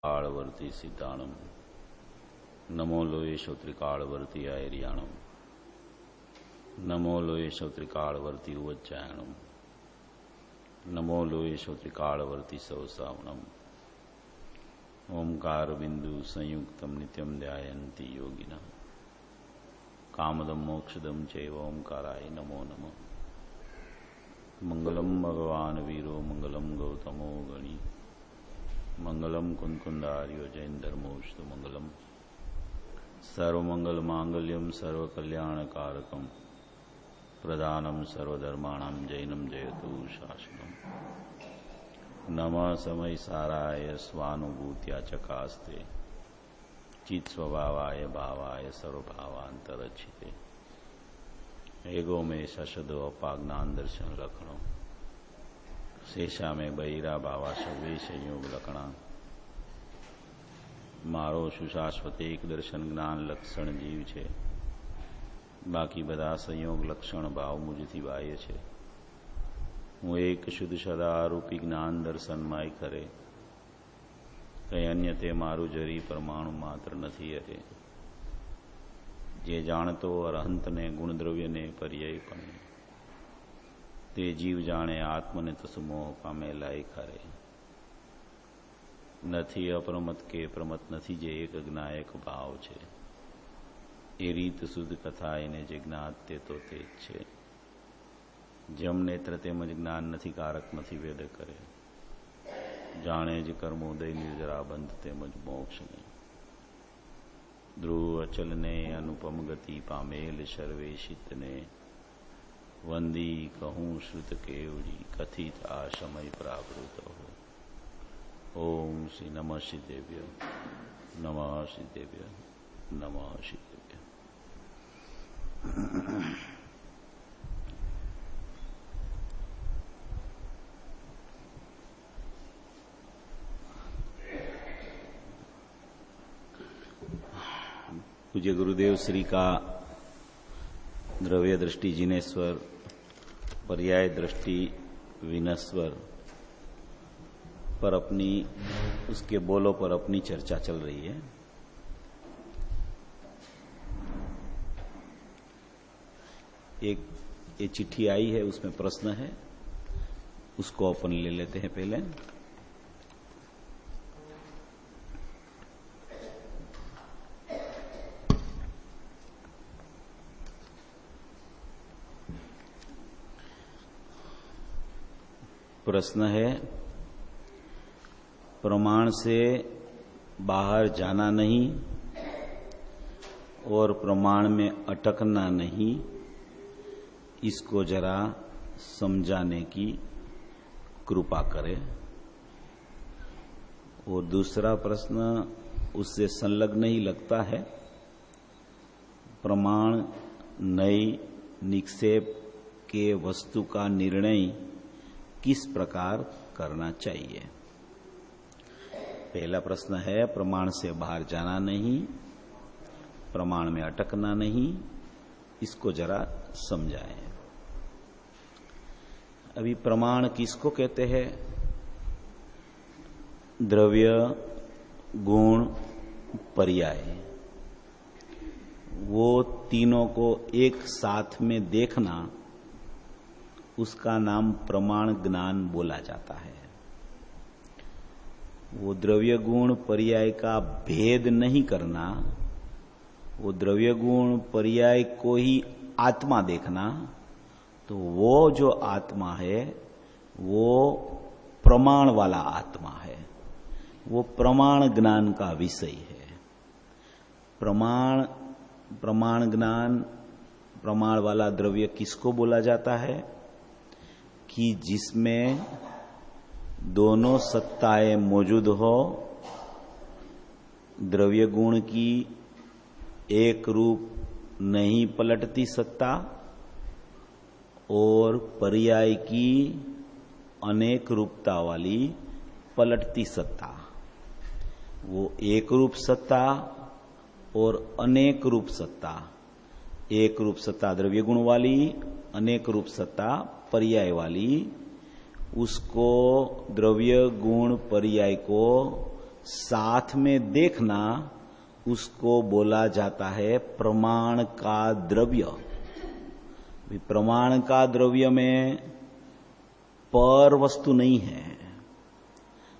कालवर्ती सिद्धाणम नमो लोयेशो त्रिकालवर्ती आयरियाणम नमो लोयेशो त्रिकालवर्ती उज्जैनम नमो लोयेशो त्रिकालवर्ती सवसावनम ओंकार बिंदु संयुक्तम नित्यम ध्यायन्ति योगिना कामदम मोक्षदम चैव ओंकाराय नमो नमः। मंगलम भगवान वीरो मंगलम गौतमो गणी मंगलम कुंकुंदार्यो जैन धर्मोस्तु मंगलम सर्वमंगल मांगल्यम सर्वकल्याणकारकम प्रधानम सर्वधर्माणां जैनम जयतु शासनम नमः समय साराय स्वानुभूत्या चकास्ते चित स्वभावाय भावाय सर्वभावांतरचिते एगो में शशदो अपाज्ञान दर्शन लखणो शेषा में बहिरा भावा सर्वे संयोग लखणा मारो सुशाश्वत एक दर्शन ज्ञान लक्षण जीव छे बाकी बधा संयोग लक्षण भाव मुझथी बाह्य छे हूँ एक शुद्ध सदारूपी ज्ञान दर्शन माय करे कई अन्य ते मारू जरी परमाणु मात्र नहीं हरे जे जाणतो अरहंत ने गुण द्रव्य ने पर्याय पणे ते जीव जाणे आत्म ने तसुमोह पामे लाई खरे नथी अप्रमत के प्रमत नथी जे एक ज्ञायक भाव छे ए रीत शुद्ध कथा एने जे ज्ञात ते तो ते छे जम नेत्र तेमज ज्ञान नथी कारक मथी वेद करे जाणे ज कर्मोदय निर्जरा बंध तेमज मोक्ष ने ध्रुव अचल ने अनुपम गति पामेल सर्वेशित ने वंदी कहूँ श्रुत केवड़ी कथित आशमय प्रावृत हो। ओम श्री नमः श्रीदेव्य नमः श्रीदेव्य नमः श्रीदेव्य। पूज्य गुरुदेव श्री का द्रव्य दृष्टि जिनेश्वर पर्याय दृष्टि विनस्वर पर अपनी उसके बोलों पर अपनी चर्चा चल रही है। एक ये चिट्ठी आई है उसमें प्रश्न है उसको अपन ले लेते हैं पहले। प्रश्न है प्रमाण से बाहर जाना नहीं और प्रमाण में अटकना नहीं, इसको जरा समझाने की कृपा करें। और दूसरा प्रश्न उससे संलग्न ही लगता है, प्रमाण नई निक्षेप के वस्तु का निर्णय किस प्रकार करना चाहिए। पहला प्रश्न है प्रमाण से बाहर जाना नहीं, प्रमाण में अटकना नहीं, इसको जरा समझाएं। अभी प्रमाण किसको कहते हैं? द्रव्य, गुण, पर्याय, वो तीनों को एक साथ में देखना, उसका नाम प्रमाण ज्ञान बोला जाता है। वो द्रव्य गुण पर्याय का भेद नहीं करना, वो द्रव्य गुण पर्याय को ही आत्मा देखना, तो वो जो आत्मा है वो प्रमाण वाला आत्मा है, वो प्रमाण ज्ञान का विषय है। प्रमाण ज्ञान, प्रमाण वाला द्रव्य किसको बोला जाता है? कि जिसमें दोनों सत्ताएं मौजूद हो, द्रव्य गुण की एक रूप नहीं पलटती सत्ता और पर्याय की अनेक रूपता वाली पलटती सत्ता। वो एक रूप सत्ता और अनेक रूप सत्ता, एक रूप सत्ता द्रव्य गुण वाली, अनेक रूप सत्ता पर्याय वाली, उसको द्रव्य गुण पर्याय को साथ में देखना, उसको बोला जाता है प्रमाण का द्रव्य। प्रमाण का द्रव्य में पर वस्तु नहीं है,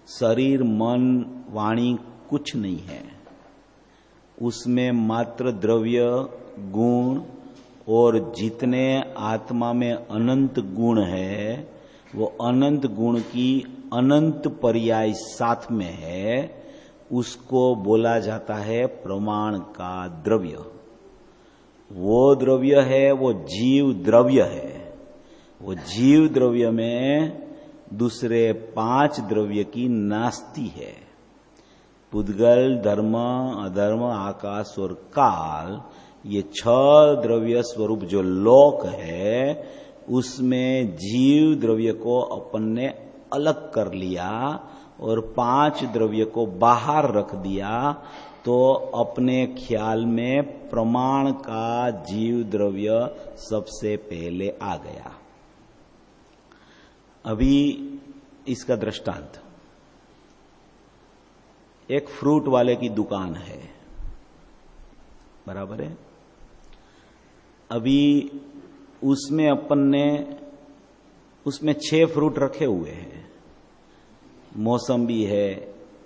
शरीर मन वाणी कुछ नहीं है, उसमें मात्र द्रव्य गुण, और जितने आत्मा में अनंत गुण है वो अनंत गुण की अनंत पर्याय साथ में है, उसको बोला जाता है प्रमाण का द्रव्य। वो द्रव्य है, वो जीव द्रव्य है। वो जीव द्रव्य में दूसरे 5 द्रव्य की नास्ति है। पुद्गल, धर्म, अधर्म, आकाश और काल, ये 6 द्रव्य स्वरूप जो लोक है, उसमें जीव द्रव्य को अपन ने अलग कर लिया और 5 द्रव्य को बाहर रख दिया, तो अपने ख्याल में प्रमाण का जीव द्रव्य सबसे पहले आ गया। अभी इसका दृष्टांत, एक फ्रूट वाले की दुकान है, बराबर है। अभी उसमें अपन ने उसमें 6 फ्रूट रखे हुए हैं, मौसम्बी है,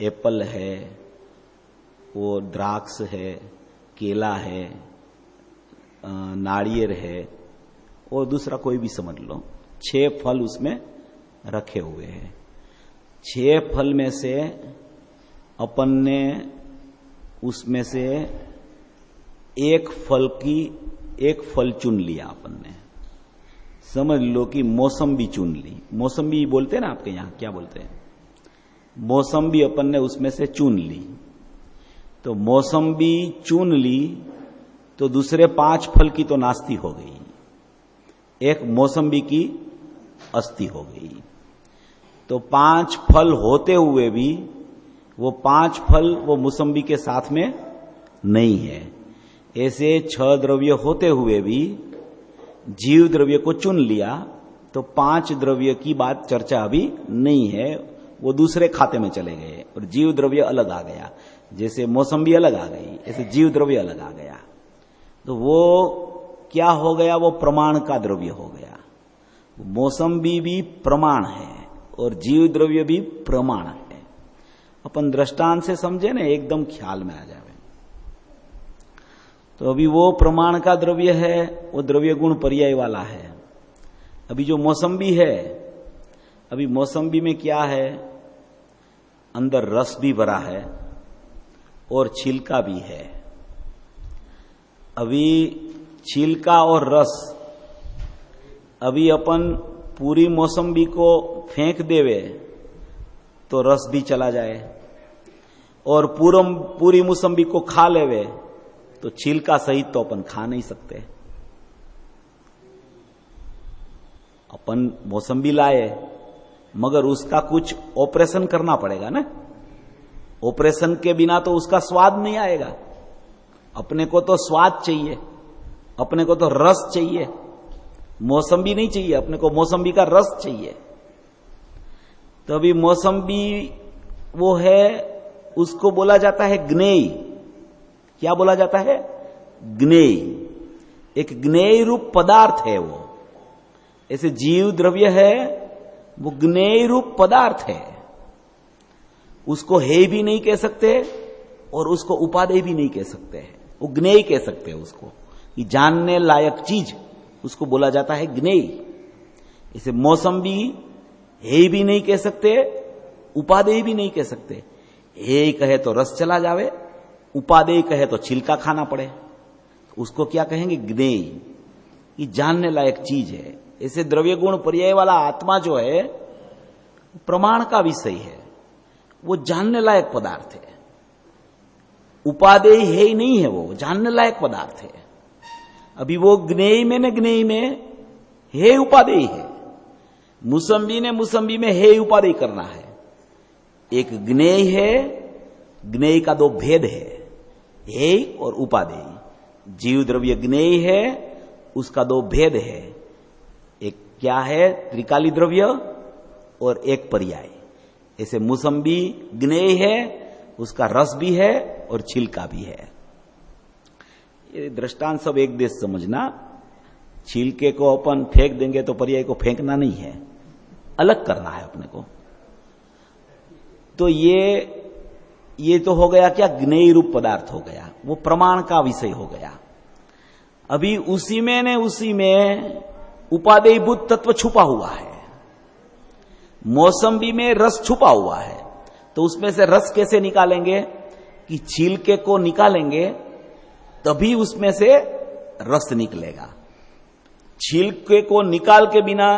एप्पल है, वो द्राक्ष है, केला है, नारियल है, और दूसरा कोई भी समझ लो। 6 फल उसमें रखे हुए हैं। 6 फल में से अपन ने उसमें से एक फल चुन लिया। अपन ने समझ लो कि मौसम्बी चुन ली। मौसम्बी बोलते हैं ना आपके यहां, क्या बोलते हैं? मौसम्बी अपन ने उसमें से चुन ली। तो मौसम्बी चुन ली तो दूसरे 5 फल की तो नास्ती हो गई, एक मौसम्बी की अस्थि हो गई। तो 5 फल होते हुए भी वो 5 फल वो मौसम्बी के साथ में नहीं है। ऐसे 6 द्रव्य होते हुए भी जीव द्रव्य को चुन लिया, तो 5 द्रव्य की बात चर्चा अभी नहीं है, वो दूसरे खाते में चले गए और जीव द्रव्य अलग आ गया। जैसे मौसम्बी अलग आ गई, ऐसे जीव द्रव्य अलग आ गया। तो वो क्या हो गया? वो प्रमाण का द्रव्य हो गया। मौसम्बी भी प्रमाण है और जीव द्रव्य भी प्रमाण है। अपन दृष्टांत से समझे ना, एकदम ख्याल में आ जाए। तो अभी वो प्रमाण का द्रव्य है, वो द्रव्य गुण पर्याय वाला है। अभी जो मौसम्बी है, अभी मौसम्बी में क्या है? अंदर रस भी भरा है और छिलका भी है। अभी छिलका और रस, अभी अपन पूरी मौसम्बी को फेंक देवे तो रस भी चला जाए, और पूरी मौसम्बी को खा लेवे तो छिलका सहित तो अपन खा नहीं सकते। अपन मौसम्बी लाए, मगर उसका कुछ ऑपरेशन करना पड़ेगा ना। ऑपरेशन के बिना तो उसका स्वाद नहीं आएगा। अपने को तो स्वाद चाहिए, अपने को तो रस चाहिए। मौसम्बी नहीं चाहिए अपने को, मौसम्बी का रस चाहिए। तो अभी मौसम्बी वो है, उसको बोला जाता है ज्ञेय। क्या बोला जाता है? ज्ञेय। एक ज्ञेय रूप पदार्थ है वो। ऐसे जीव द्रव्य है, वो ज्ञेय रूप पदार्थ है। उसको है भी नहीं कह सकते और उसको उपादेय भी नहीं कह सकते हैं। वो ज्ञेय कह सकते हैं उसको, कि जानने लायक चीज, उसको बोला जाता है ज्ञेय। इसे मौसम्बी है भी नहीं कह सकते, उपादेय भी नहीं कह सकते। हे कहे तो रस चला जावे, उपादेय कहे तो छिलका खाना पड़े, उसको क्या कहेंगे? ज्ञेय। ये जानने लायक चीज है। ऐसे द्रव्य गुण पर्याय वाला आत्मा जो है प्रमाण का विषय है, वो जानने लायक पदार्थ है। उपादेय है ही नहीं है, वो जानने लायक पदार्थ है। अभी वो ज्ञेय में न ज्ञेय में है उपादेय है। मुसम्बी ने मुसम्बी में है उपादेय करना है। एक ज्ञेय है, ज्ञेय का 2 भेद है और उपादेय। जीव द्रव्य ज्ञेय है, उसका 2 भेद है। एक क्या है? त्रिकाली द्रव्य और एक पर्याय। ऐसे मुसम्बी ज्ञेय है, उसका रस भी है और छिलका भी है। ये दृष्टांत सब एक देश समझना। छिलके को अपन फेंक देंगे तो पर्याय को फेंकना नहीं है, अलग करना है अपने को। तो ये तो हो गया क्या, ज्ञेय रूप पदार्थ हो गया, वो प्रमाण का विषय हो गया। अभी उसी में उपादेयभूत तत्व छुपा हुआ है। मौसम्बी में रस छुपा हुआ है, तो उसमें से रस कैसे निकालेंगे कि छिलके को निकालेंगे तभी उसमें से रस निकलेगा। छिलके को निकाल के बिना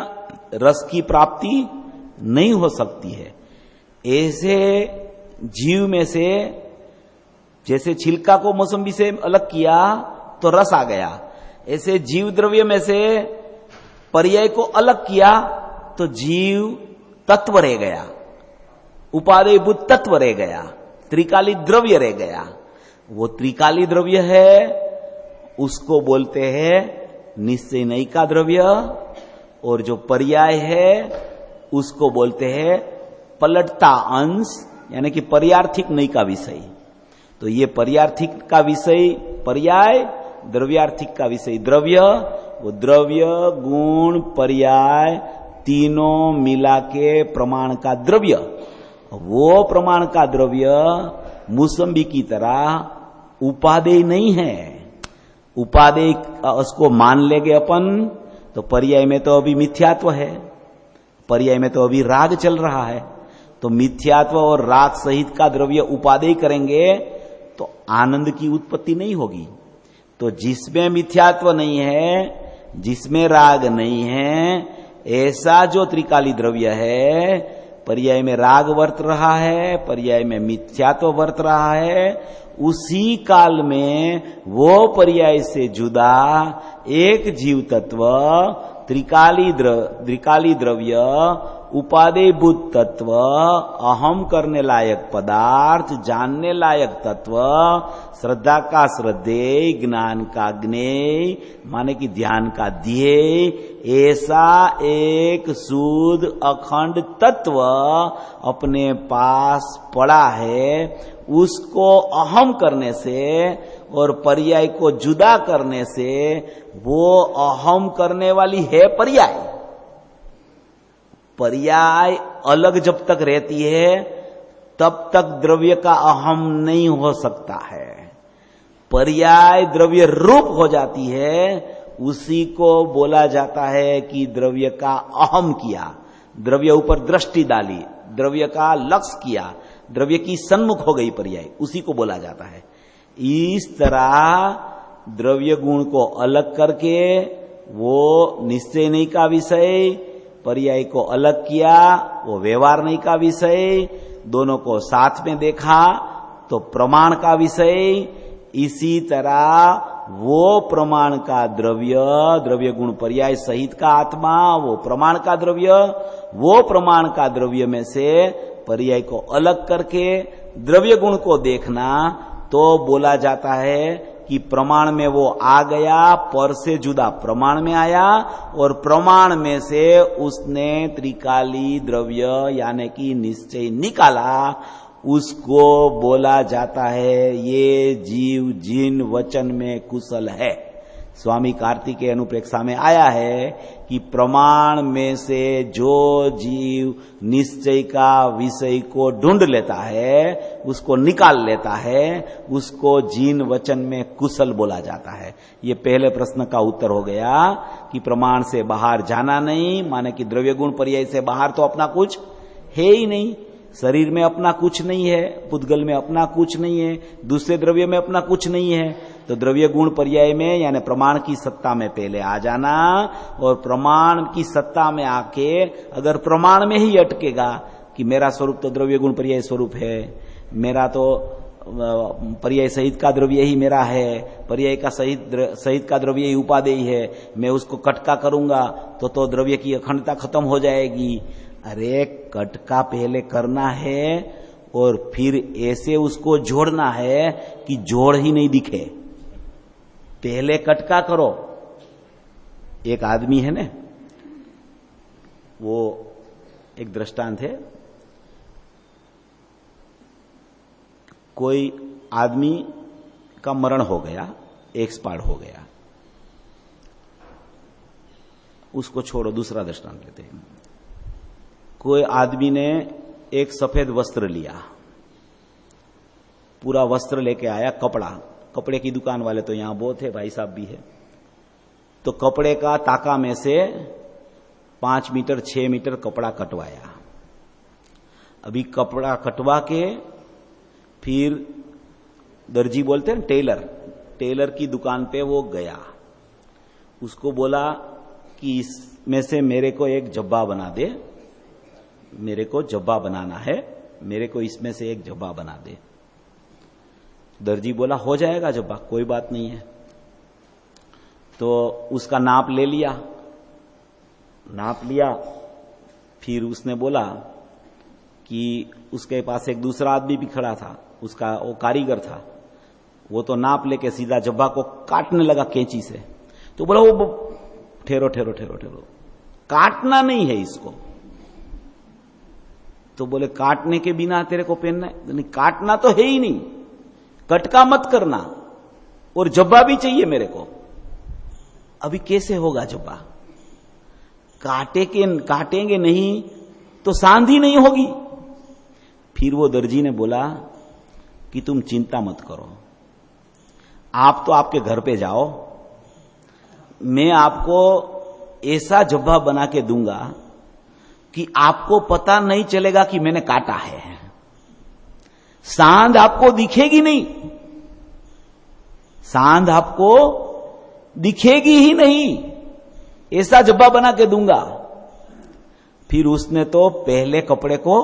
रस की प्राप्ति नहीं हो सकती है। ऐसे जीव में से जैसे छिलका को मौसम्बी से अलग किया तो रस आ गया, ऐसे जीव द्रव्य में से पर्याय को अलग किया तो जीव तत्व रह गया, उपादेयभूत तत्व रह गया, त्रिकाली द्रव्य रह गया। वो त्रिकाली द्रव्य है, उसको बोलते हैं निश्चयिका द्रव्य, और जो पर्याय है उसको बोलते हैं पलटता अंश, यानी कि पर्यार्थिक नई का विषय। तो ये पर्यार्थिक का विषय पर्याय, द्रव्यार्थिक का विषय द्रव्य। वो द्रव्य गुण पर्याय तीनों मिला के प्रमाण का द्रव्य। वो प्रमाण का द्रव्य मौसम्बी की तरह उपादेय नहीं है। उपादेय उसको मान लेंगे अपन तो पर्याय में तो अभी मिथ्यात्व है, पर्याय में तो अभी राग चल रहा है। तो मिथ्यात्व और राग सहित का द्रव्य उपादेय करेंगे तो आनंद की उत्पत्ति नहीं होगी। तो जिसमें मिथ्यात्व नहीं है, जिसमें राग नहीं है, ऐसा जो त्रिकाली द्रव्य है, पर्याय में राग वर्त रहा है, पर्याय में मिथ्यात्व वर्त रहा है, उसी काल में वो पर्याय से जुदा एक जीव तत्व त्रिकाली द्रव्य उपादेयभूत तत्व, अहम करने लायक पदार्थ, जानने लायक तत्व, श्रद्धा का श्रद्धेय, ज्ञान का ज्ञेय, माने कि ध्यान का ध्येय, ऐसा एक शुद्ध अखंड तत्व अपने पास पड़ा है। उसको अहम करने से और पर्याय को जुदा करने से वो अहम करने वाली है पर्याय। पर्याय अलग जब तक रहती है तब तक द्रव्य का अहम नहीं हो सकता है। पर्याय द्रव्य रूप हो जाती है, उसी को बोला जाता है कि द्रव्य का अहम किया, द्रव्य ऊपर दृष्टि डाली, द्रव्य का लक्ष्य किया, द्रव्य की सन्मुख हो गई पर्याय, उसी को बोला जाता है। इस तरह द्रव्य गुण को अलग करके वो निश्चय नहीं का विषय, पर्याय को अलग किया वो व्यवहार नहीं का विषय, दोनों को साथ में देखा तो प्रमाण का विषय। इसी तरह वो प्रमाण का द्रव्य गुण पर्याय सहित का आत्मा, वो प्रमाण का द्रव्य, वो प्रमाण का द्रव्य में से पर्याय को अलग करके द्रव्य गुण को देखना तो बोला जाता है कि प्रमाण में वो आ गया, पर से जुदा प्रमाण में आया, और प्रमाण में से उसने त्रिकाली द्रव्य यानी कि निश्चय निकाला। उसको बोला जाता है ये जीव जिन वचन में कुशल है। स्वामी कार्तिकेय अनुप्रेक्षा में आया है कि प्रमाण में से जो जीव निश्चय का विषय को ढूंढ लेता है, उसको निकाल लेता है, उसको जिन वचन में कुशल बोला जाता है। ये पहले प्रश्न का उत्तर हो गया कि प्रमाण से बाहर जाना नहीं, माने कि द्रव्य गुण पर्याय से बाहर तो अपना कुछ है ही नहीं। शरीर में अपना कुछ नहीं है, पुद्गल में अपना कुछ नहीं है, दूसरे द्रव्य में अपना कुछ नहीं है। तो द्रव्य गुण पर्याय में यानी प्रमाण की सत्ता में पहले आ जाना, और प्रमाण की सत्ता में आके अगर प्रमाण में ही अटकेगा कि मेरा स्वरूप तो द्रव्य गुण पर्याय स्वरूप है, मेरा तो पर्याय सहित का द्रव्य ही मेरा है, पर्याय का सहित का द्रव्य ही उपादेय है, मैं उसको कटका करूंगा तो द्रव्य की अखंडता खत्म हो जाएगी। अरे कटका पहले करना है और फिर ऐसे उसको जोड़ना है कि जोड़ ही नहीं दिखे। पहले कटका करो। एक आदमी है ना, वो एक दृष्टांत है, कोई आदमी का मरण हो गया, एक्सपायर हो गया, उसको छोड़ो, दूसरा दृष्टांत लेते हैं। कोई आदमी ने एक सफेद वस्त्र लिया, पूरा वस्त्र लेके आया, कपड़े की दुकान वाले तो यहां बहुत है, भाई साहब भी है, तो कपड़े का ताका में से 5 मीटर 6 मीटर कपड़ा कटवाया। अभी कपड़ा कटवा के फिर दर्जी बोलते हैं टेलर की दुकान पे वो गया, उसको बोला कि इसमें से मेरे को एक जब्बा बना दे, मेरे को जब्बा बनाना है, मेरे को इसमें से एक जब्बा बना दे। दर्जी बोला हो जाएगा जब्बा, कोई बात नहीं है। तो उसका नाप ले लिया, फिर उसने बोला कि उसके पास एक दूसरा आदमी भी खड़ा था, उसका वो कारीगर था, वो तो नाप लेके सीधा जब्बा को काटने लगा कैंची से। तो बोला वो ठहरो, काटना नहीं है इसको। तो बोले काटने के बिना तेरे को पहनना है? नहीं, काटना तो है ही नहीं, कटका मत करना, और जब्बा भी चाहिए मेरे को। अभी कैसे होगा जब्बा? काटेंगे नहीं तो सांधी नहीं होगी। फिर वो दर्जी ने बोला कि तुम चिंता मत करो, आप तो आपके घर पे जाओ, मैं आपको ऐसा जब्बा बना के दूंगा कि आपको पता नहीं चलेगा कि मैंने काटा है, सांध आपको दिखेगी नहीं, सांध आपको दिखेगी ही नहीं, ऐसा जब्बा बना के दूंगा। फिर उसने तो पहले कपड़े को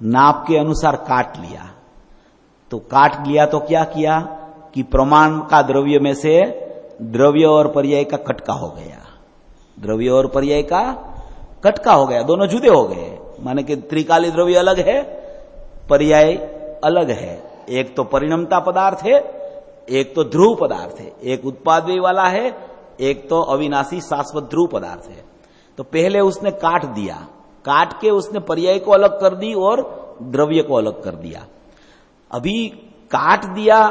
नाप के अनुसार काट लिया। तो काट लिया तो क्या किया कि प्रमाण का द्रव्य में से द्रव्य और पर्याय का कटका हो गया, द्रव्य और पर्याय का कटका हो गया, दोनों जुदे हो गए। माने कि त्रिकाली द्रव्य अलग है, पर्याय अलग है, एक तो परिणमता पदार्थ है, एक तो ध्रुव पदार्थ है, एक उत्पादय वाला है, एक तो अविनाशी शाश्वत ध्रुव पदार्थ है। तो पहले उसने काट दिया, काट के उसने पर्याय को अलग कर दी और द्रव्य को अलग कर दिया। अभी काट दिया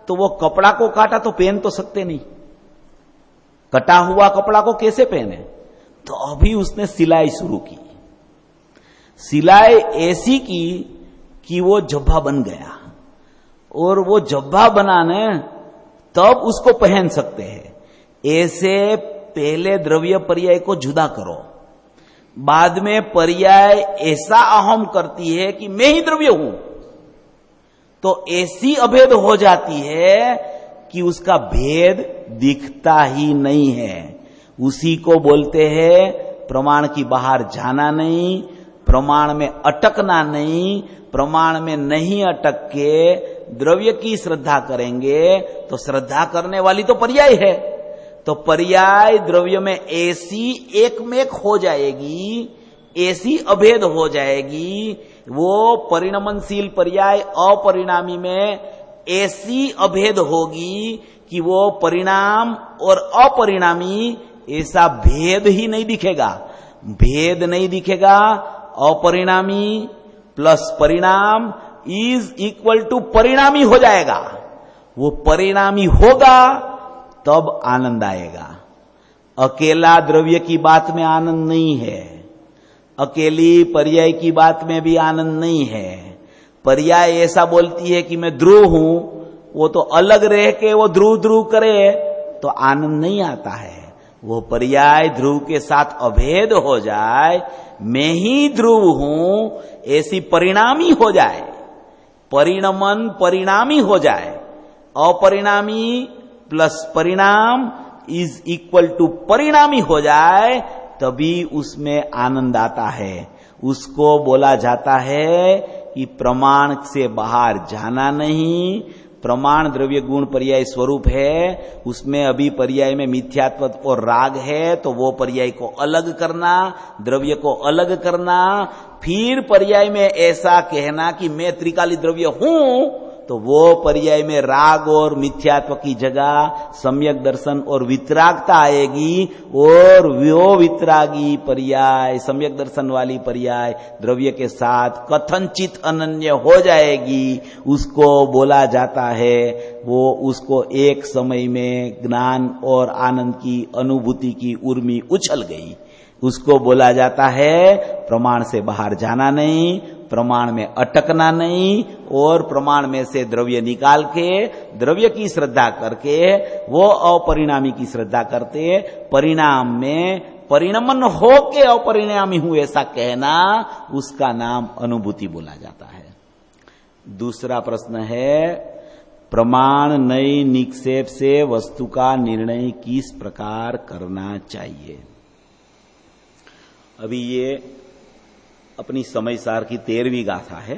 तो वो कपड़ा को काटा तो पहन तो सकते नहीं, कटा हुआ कपड़ा को कैसे पहने? तो अभी उसने सिलाई शुरू की, सिलाई ऐसी की कि वो जब्बा बन गया, और वो जब्बा बनाने तब उसको पहन सकते हैं। ऐसे पहले द्रव्य पर्याय को जुदा करो, बाद में पर्याय ऐसा अहम करती है कि मैं ही द्रव्य हूं, तो ऐसी अभेद हो जाती है कि उसका भेद दिखता ही नहीं है। उसी को बोलते हैं प्रमाण की बाहर जाना नहीं, प्रमाण में अटकना नहीं। प्रमाण में नहीं अटक के द्रव्य की श्रद्धा करेंगे तो श्रद्धा करने वाली तो पर्याय है, तो पर्याय द्रव्य में ऐसी एकमेक हो जाएगी, ऐसी अभेद हो जाएगी, वो परिणमनशील पर्याय अपरिणामी में ऐसी अभेद होगी कि वो परिणाम और अपरिणामी ऐसा भेद ही नहीं दिखेगा, भेद नहीं दिखेगा। अपरिणामी प्लस परिणाम इज इक्वल टू परिणामी हो जाएगा। वो परिणामी होगा तब आनंद आएगा। अकेला द्रव्य की बात में आनंद नहीं है, अकेली पर्याय की बात में भी आनंद नहीं है। पर्याय ऐसा बोलती है कि मैं ध्रुव हूं, वो तो अलग रह के वो ध्रुव ध्रुव करे तो आनंद नहीं आता है। वो पर्याय ध्रुव के साथ अभेद हो जाए, मैं ही ध्रुव हूं, ऐसी परिणामी हो जाए, परिणमन परिणामी हो जाए, अपरिणामी प्लस परिणाम इज इक्वल टू परिणामी हो जाए, तभी उसमें आनंद आता है। उसको बोला जाता है कि प्रमाण से बाहर जाना नहीं। प्रमाण द्रव्य गुण पर्याय स्वरूप है, उसमें अभी पर्याय में मिथ्यात्व और राग है, तो वो पर्याय को अलग करना, द्रव्य को अलग करना, फिर पर्याय में ऐसा कहना कि मैं त्रिकाली द्रव्य हूं, तो वो पर्याय में राग और मिथ्यात्व की जगह सम्यक दर्शन और वितरागता आएगी, और वो वितरागी पर्याय, सम्यक दर्शन वाली पर्याय द्रव्य के साथ कथनचित अनन्य हो जाएगी। उसको बोला जाता है, वो उसको एक समय में ज्ञान और आनंद की अनुभूति की उर्मी उछल गई, उसको बोला जाता है प्रमाण से बाहर जाना नहीं, प्रमाण में अटकना नहीं, और प्रमाण में से द्रव्य निकाल के द्रव्य की श्रद्धा करके वो अपरिणामी की श्रद्धा करते, परिणाम में परिणमन हो के अपरिणामी हूं ऐसा कहना, उसका नाम अनुभूति बोला जाता है। दूसरा प्रश्न है, प्रमाण नई निक्षेप से वस्तु का निर्णय किस प्रकार करना चाहिए। अभी ये अपनी समय सार की 13वीं गाथा है।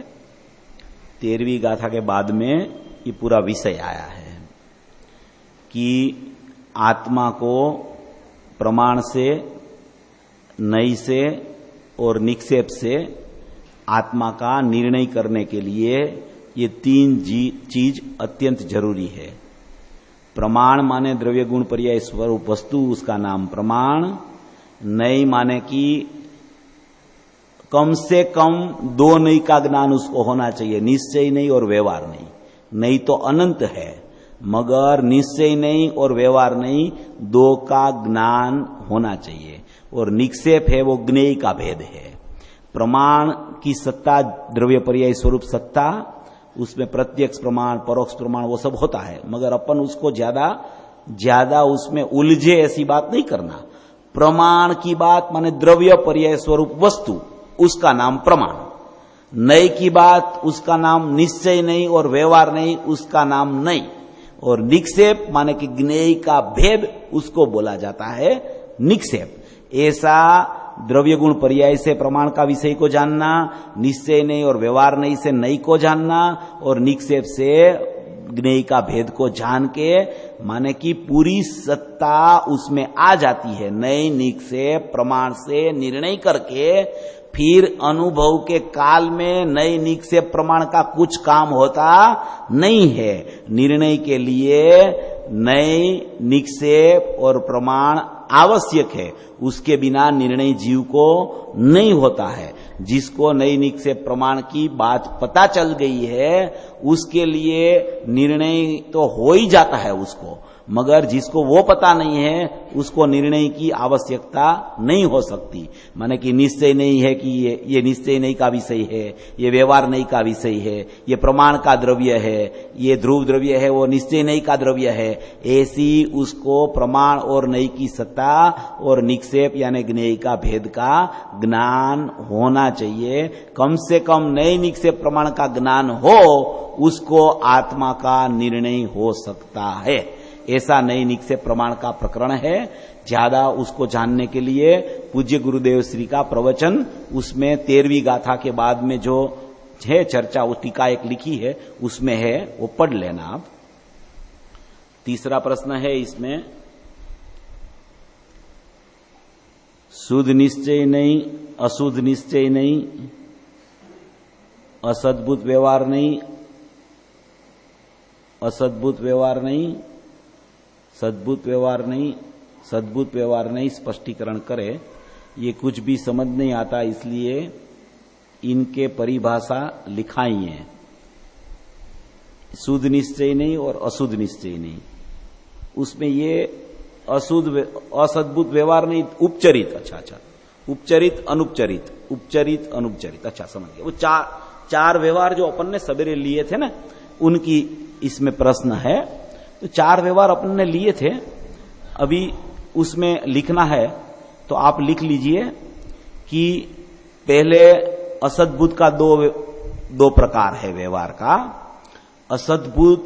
13वीं गाथा के बाद में ये पूरा विषय आया है कि आत्मा को प्रमाण से, नई से और निक्षेप से आत्मा का निर्णय करने के लिए ये 3 चीज अत्यंत जरूरी है। प्रमाण माने द्रव्य गुण पर्याय स्वरूप वस्तु, उसका नाम प्रमाण। नई माने कि कम से कम 2 नई का ज्ञान उसको होना चाहिए, निश्चय नहीं और व्यवहार नहीं। नई तो अनंत है, मगर निश्चय नहीं और व्यवहार नहीं, 2 का ज्ञान होना चाहिए। और निक्षेप है वो ज्ञेय का भेद है। प्रमाण की सत्ता द्रव्य पर्याय स्वरूप सत्ता, उसमें प्रत्यक्ष प्रमाण, परोक्ष प्रमाण वो सब होता है, मगर अपन उसको ज्यादा उसमें उलझे ऐसी बात नहीं करना। प्रमाण की बात माने द्रव्य पर्याय स्वरूप वस्तु, उसका नाम प्रमाण। नई की बात, उसका नाम निश्चय नहीं और व्यवहार नहीं, उसका नाम नई। और निक्षेप माने कि ज्ञेय का भेद, उसको बोला जाता है निक्षेप। ऐसा द्रव्य गुण पर्याय से प्रमाण का विषय को जानना, निश्चय नहीं और व्यवहार नहीं से नई को जानना, और निक्षेप से ज्ञेय का भेद को जान के माने कि पूरी सत्ता उसमें आ जाती है। नई निक्षेप प्रमाण से निर्णय करके फिर अनुभव के काल में नई निक्षेप प्रमाण का कुछ काम होता नहीं है। निर्णय के लिए नई निक्षेप और प्रमाण आवश्यक है, उसके बिना निर्णय जीव को नहीं होता है। जिसको नई निक्षेप प्रमाण की बात पता चल गई है, उसके लिए निर्णय तो हो ही जाता है उसको, मगर जिसको वो पता नहीं है उसको निर्णय की आवश्यकता नहीं हो सकती। माने कि निश्चय नहीं है कि ये निश्चय नहीं का विषय है, ये व्यवहार नहीं का विषय है, ये प्रमाण का द्रव्य है, ये ध्रुव द्रव्य है, वो निश्चय नहीं का द्रव्य है। ऐसी उसको प्रमाण और नई की सत्ता और निक्षेप यानी ज्ञेय का भेद का ज्ञान होना चाहिए। कम से कम नई निक्षेप प्रमाण का ज्ञान हो, उसको आत्मा का निर्णय हो सकता है। ऐसा नई निक्षेप प्रमाण का प्रकरण है। ज्यादा उसको जानने के लिए पूज्य गुरुदेव श्री का प्रवचन, उसमें 13वीं गाथा के बाद में जो है चर्चा, वो टीका एक लिखी है, उसमें है, वो पढ़ लेना आप। तीसरा प्रश्न है इसमें, शुद्ध निश्चय नहीं, अशुद्ध निश्चय नहीं, असद्भुत व्यवहार नहीं, असद्भुत व्यवहार नहीं, सद्भुत व्यवहार नहीं, सद्भुत व्यवहार नहीं स्पष्टीकरण करे। ये कुछ भी समझ नहीं आता, इसलिए इनके परिभाषा लिखाई है। शुद्ध निश्चय नहीं और अशुद्ध निश्चय नहीं, उसमें ये अशुद्ध असद्भुत व्यवहार नहीं, उपचरित, अच्छा, उपचरित अनुपचरित, उपचरित अनुपचरित, अच्छा समझ गया। वो चार व्यवहार जो अपन ने सवेरे लिए थे ना, उनकी इसमें प्रश्न है। तो 4 व्यवहार अपन ने लिए थे, अभी उसमें लिखना है तो आप लिख लीजिए कि पहले असद्भुत का दो प्रकार है व्यवहार का। असद्भुत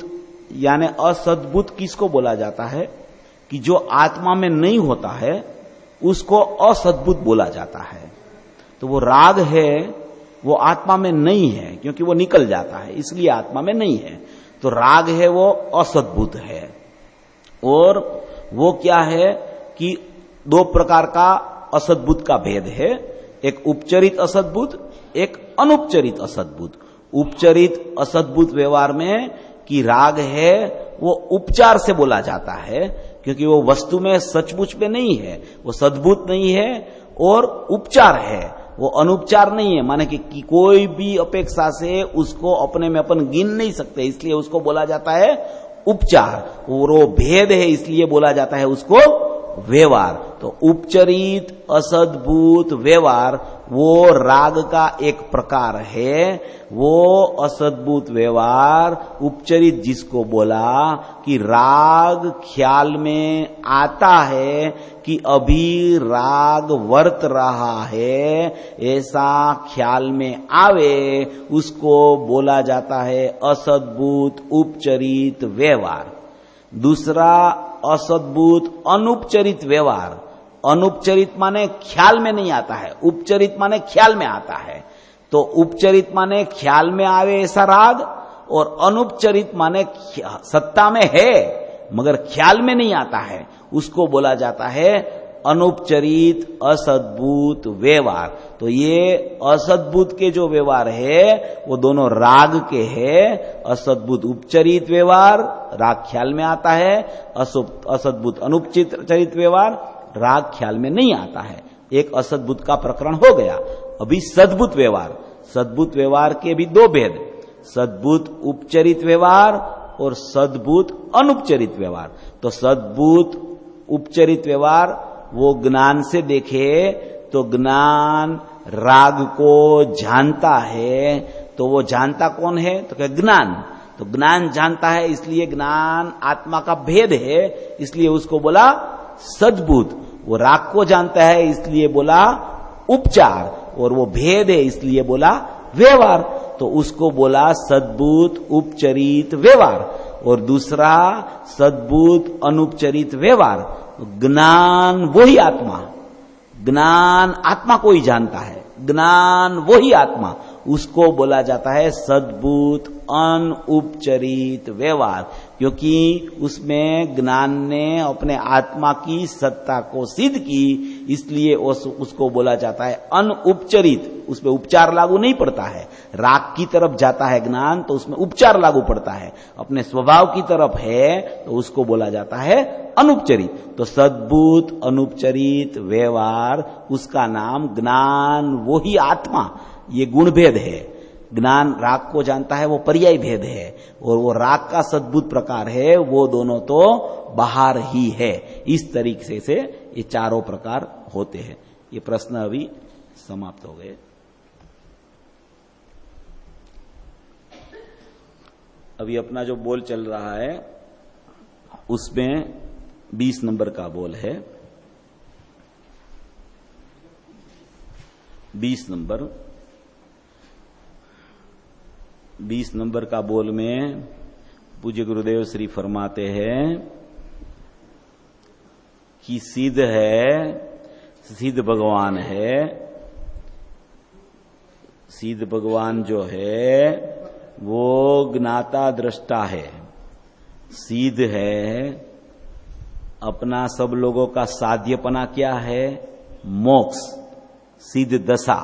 यानी असद्भुत किसको बोला जाता है कि जो आत्मा में नहीं होता है उसको असद्भुत बोला जाता है। तो वो राग है, वो आत्मा में नहीं है क्योंकि वो निकल जाता है, इसलिए आत्मा में नहीं है। तो राग है वो असद्भुत है। और वो क्या है कि 2 प्रकार का असद्भुत का भेद है, एक उपचरित असद्भुत, एक अनुपचरित असद्भुत। उपचरित असद्भुत व्यवहार में कि राग है वो उपचार से बोला जाता है, क्योंकि वो वस्तु में सचमुच में नहीं है, वो सद्भुत नहीं है और उपचार है, वो अनुपचार नहीं है। माने कि कोई भी अपेक्षा से उसको अपने में अपन गिन नहीं सकते, इसलिए उसको बोला जाता है उपचार। और वो भेद है इसलिए बोला जाता है उसको व्यवहार। तो उपचरित असद्भुत व्यवहार वो राग का एक प्रकार है। वो असद्भुत व्यवहार उपचरित जिसको बोला कि राग ख्याल में आता है कि अभी राग वर्त रहा है, ऐसा ख्याल में आवे, उसको बोला जाता है असद्भुत उपचरित व्यवहार। दूसरा असद्भुत अनुपचरित व्यवहार। अनुपचरित माने ख्याल में नहीं आता है, उपचरित माने ख्याल में आता है। तो उपचरित माने ख्याल में आवे ऐसा राग, और अनुपचरित माने सत्ता में है मगर ख्याल में नहीं आता है, उसको बोला जाता है अनुपचरित असद्भुत व्यवहार। तो ये असद्भुत के जो व्यवहार है वो दोनों राग के है। असद्भुत उपचरित व्यवहार राग ख्याल में आता है, असद्भुत अनुपचरित व्यवहार राग ख्याल में नहीं आता है। एक असद्भुत का प्रकरण हो गया। अभी सद्भुत व्यवहार। सद्भुत व्यवहार के भी दो भेद, सद्भुत उपचरित व्यवहार और सद्भुत अनुपचरित व्यवहार। तो सद्भुत उपचरित व्यवहार वो ज्ञान से देखे तो ज्ञान राग को जानता है। तो वो जानता कौन है? तो क्या ज्ञान। तो ज्ञान जानता है, इसलिए ज्ञान आत्मा का भेद है, इसलिए उसको बोला सद्भुत। वो राग को जानता है इसलिए बोला उपचार, और वो भेद है इसलिए बोला व्यवहार। तो उसको बोला सद्भुत उपचरित व्यवहार। और दूसरा सद्भुत अनुपचरित व्यवहार। ज्ञान वही आत्मा, ज्ञान आत्मा को ही जानता है, ज्ञान वही आत्मा, उसको बोला जाता है सद्भुत अनुपचरित व्यवहार। क्योंकि उसमें ज्ञान ने अपने आत्मा की सत्ता को सिद्ध की, इसलिए उसको बोला जाता है अनुपचरित। उसमें उपचार लागू नहीं पड़ता है। राग की तरफ जाता है ज्ञान तो उसमें उपचार लागू पड़ता है, अपने स्वभाव की तरफ है तो उसको बोला जाता है अनुपचरित। तो सद्भुत अनुपचरित व्यवहार, उसका नाम ज्ञान वही आत्मा, ये गुण भेद है। ज्ञान राग को जानता है वो पर्याय भेद है, और वो राग का सद्भुत प्रकार है, वो दोनों तो बाहर ही है। इस तरीके से ये चारों प्रकार होते हैं। ये प्रश्न अभी समाप्त हो गए। अभी अपना जो बोल चल रहा है उसमें 20 नंबर का बोल है। 20 नंबर का बोल में पूज्य गुरुदेव श्री फरमाते हैं कि सिद्ध है, सिद्ध भगवान है। सिद्ध भगवान जो है वो ज्ञाता दृष्टा है, सिद्ध है। अपना सब लोगों का साध्यपना क्या है? मोक्ष, सिद्ध दशा।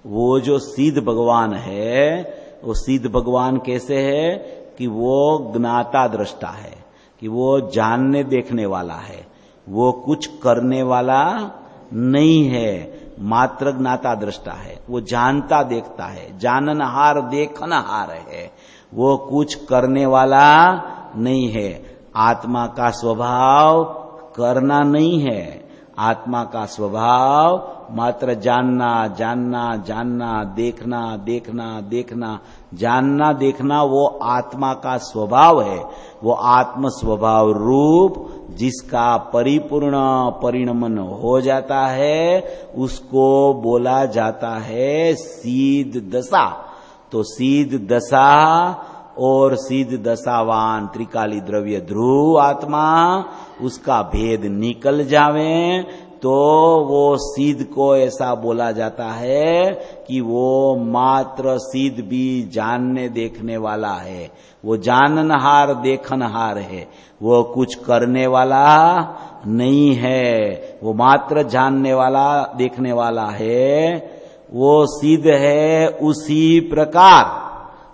वो जो सिद्ध भगवान है, वो सिद्ध भगवान कैसे है कि वो ज्ञाता दृष्टा है, कि वो जानने देखने वाला है, वो कुछ करने वाला नहीं है, मात्र ज्ञाता दृष्टा है। वो जानता देखता है, जाननहार देखनहार है, वो कुछ करने वाला नहीं है। आत्मा का स्वभाव करना नहीं है, आत्मा का स्वभाव मात्र जानना जानना जानना, देखना देखना देखना, जानना देखना, वो आत्मा का स्वभाव है। वो आत्म स्वभाव रूप जिसका परिपूर्ण परिणमन हो जाता है उसको बोला जाता है सिद्ध दशा। तो सिद्ध दशा और सिद्ध दशावान त्रिकाली द्रव्य ध्रुव आत्मा, उसका भेद निकल जावे तो वो सिद्ध को ऐसा बोला जाता है कि वो मात्र सिद्ध भी जानने देखने वाला है, वो जाननहार देखनहार है, वो कुछ करने वाला नहीं है, वो मात्र जानने वाला देखने वाला है। वो सिद्ध है उसी प्रकार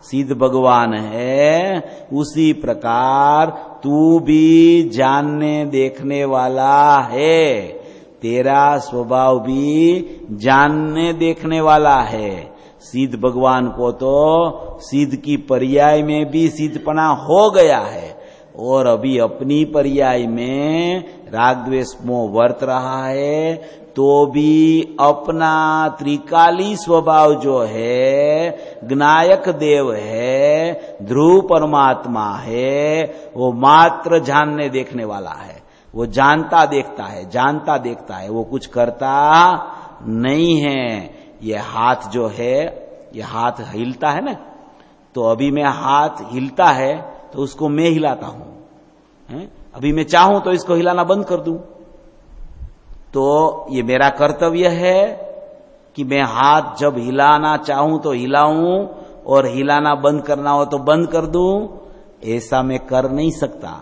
सिद्ध भगवान है, उसी प्रकार तू भी जानने देखने वाला है। तेरा स्वभाव भी जानने देखने वाला है। सिद्ध भगवान को तो सिद्ध की पर्याय में भी सिद्धपना हो गया है और अभी अपनी पर्याय में राग द्वेष मोह वर्त रहा है, तो भी अपना त्रिकाली स्वभाव जो है, ज्ञायक देव है, ध्रुव परमात्मा है, वो मात्र जानने देखने वाला है। वो जानता देखता है, जानता देखता है, वो कुछ करता नहीं है। ये हाथ जो है, ये हाथ हिलता है ना, तो अभी मैं हाथ हिलता है तो उसको मैं हिलाता हूं। अभी मैं चाहूं तो इसको हिलाना बंद कर दूं, तो ये मेरा कर्तव्य है कि मैं हाथ जब हिलाना चाहूं तो हिलाऊं और हिलाना बंद करना हो तो बंद कर दूं। ऐसा मैं कर नहीं सकता।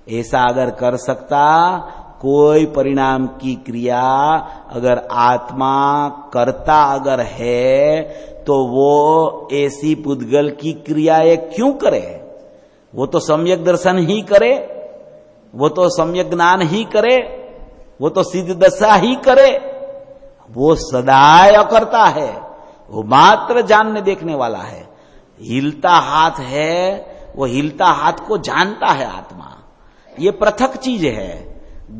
ऐसा अगर कर सकता, कोई परिणाम की क्रिया अगर आत्मा करता अगर है, तो वो ऐसी पुद्गल की क्रियाएं क्यों करे? वो तो सम्यक दर्शन ही करे, वो तो सम्यक ज्ञान ही करे, वो तो सिद्ध दशा ही करे। वो सदाय करता है, वो मात्र जानने देखने वाला है। हिलता हाथ है, वो हिलता हाथ को जानता है आत्मा। ये पृथक चीज है।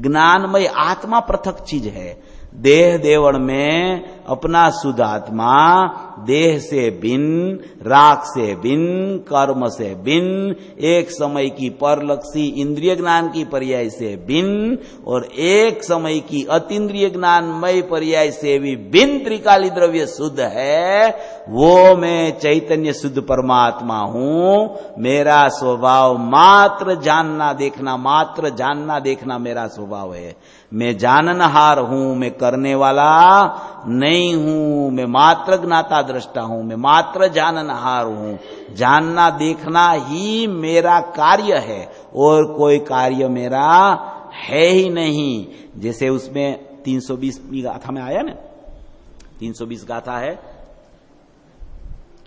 ज्ञानमय आत्मा पृथक चीज है। देह देवण में अपना शुद्ध आत्मा देह से भिन्न, राग से भिन्न, कर्म से भिन्न, एक समय की परलक्षी इंद्रिय ज्ञान की पर्याय से भिन्न और एक समय की अतीन्द्रिय ज्ञानमय पर्याय से भी भिन्न त्रिकाली द्रव्य शुद्ध है। वो मैं चैतन्य शुद्ध परमात्मा हूं। मेरा स्वभाव मात्र जानना देखना, मात्र जानना देखना मेरा स्वभाव है। मैं जाननहार हूं, मैं करने वाला नहीं हूं। मैं मात्र ज्ञाता दृष्टा हूं, मैं मात्र जाननहार हूं। जानना देखना ही मेरा कार्य है और कोई कार्य मेरा है ही नहीं। जैसे उसमें 320 गाथा में आया ना, 320 गाथा है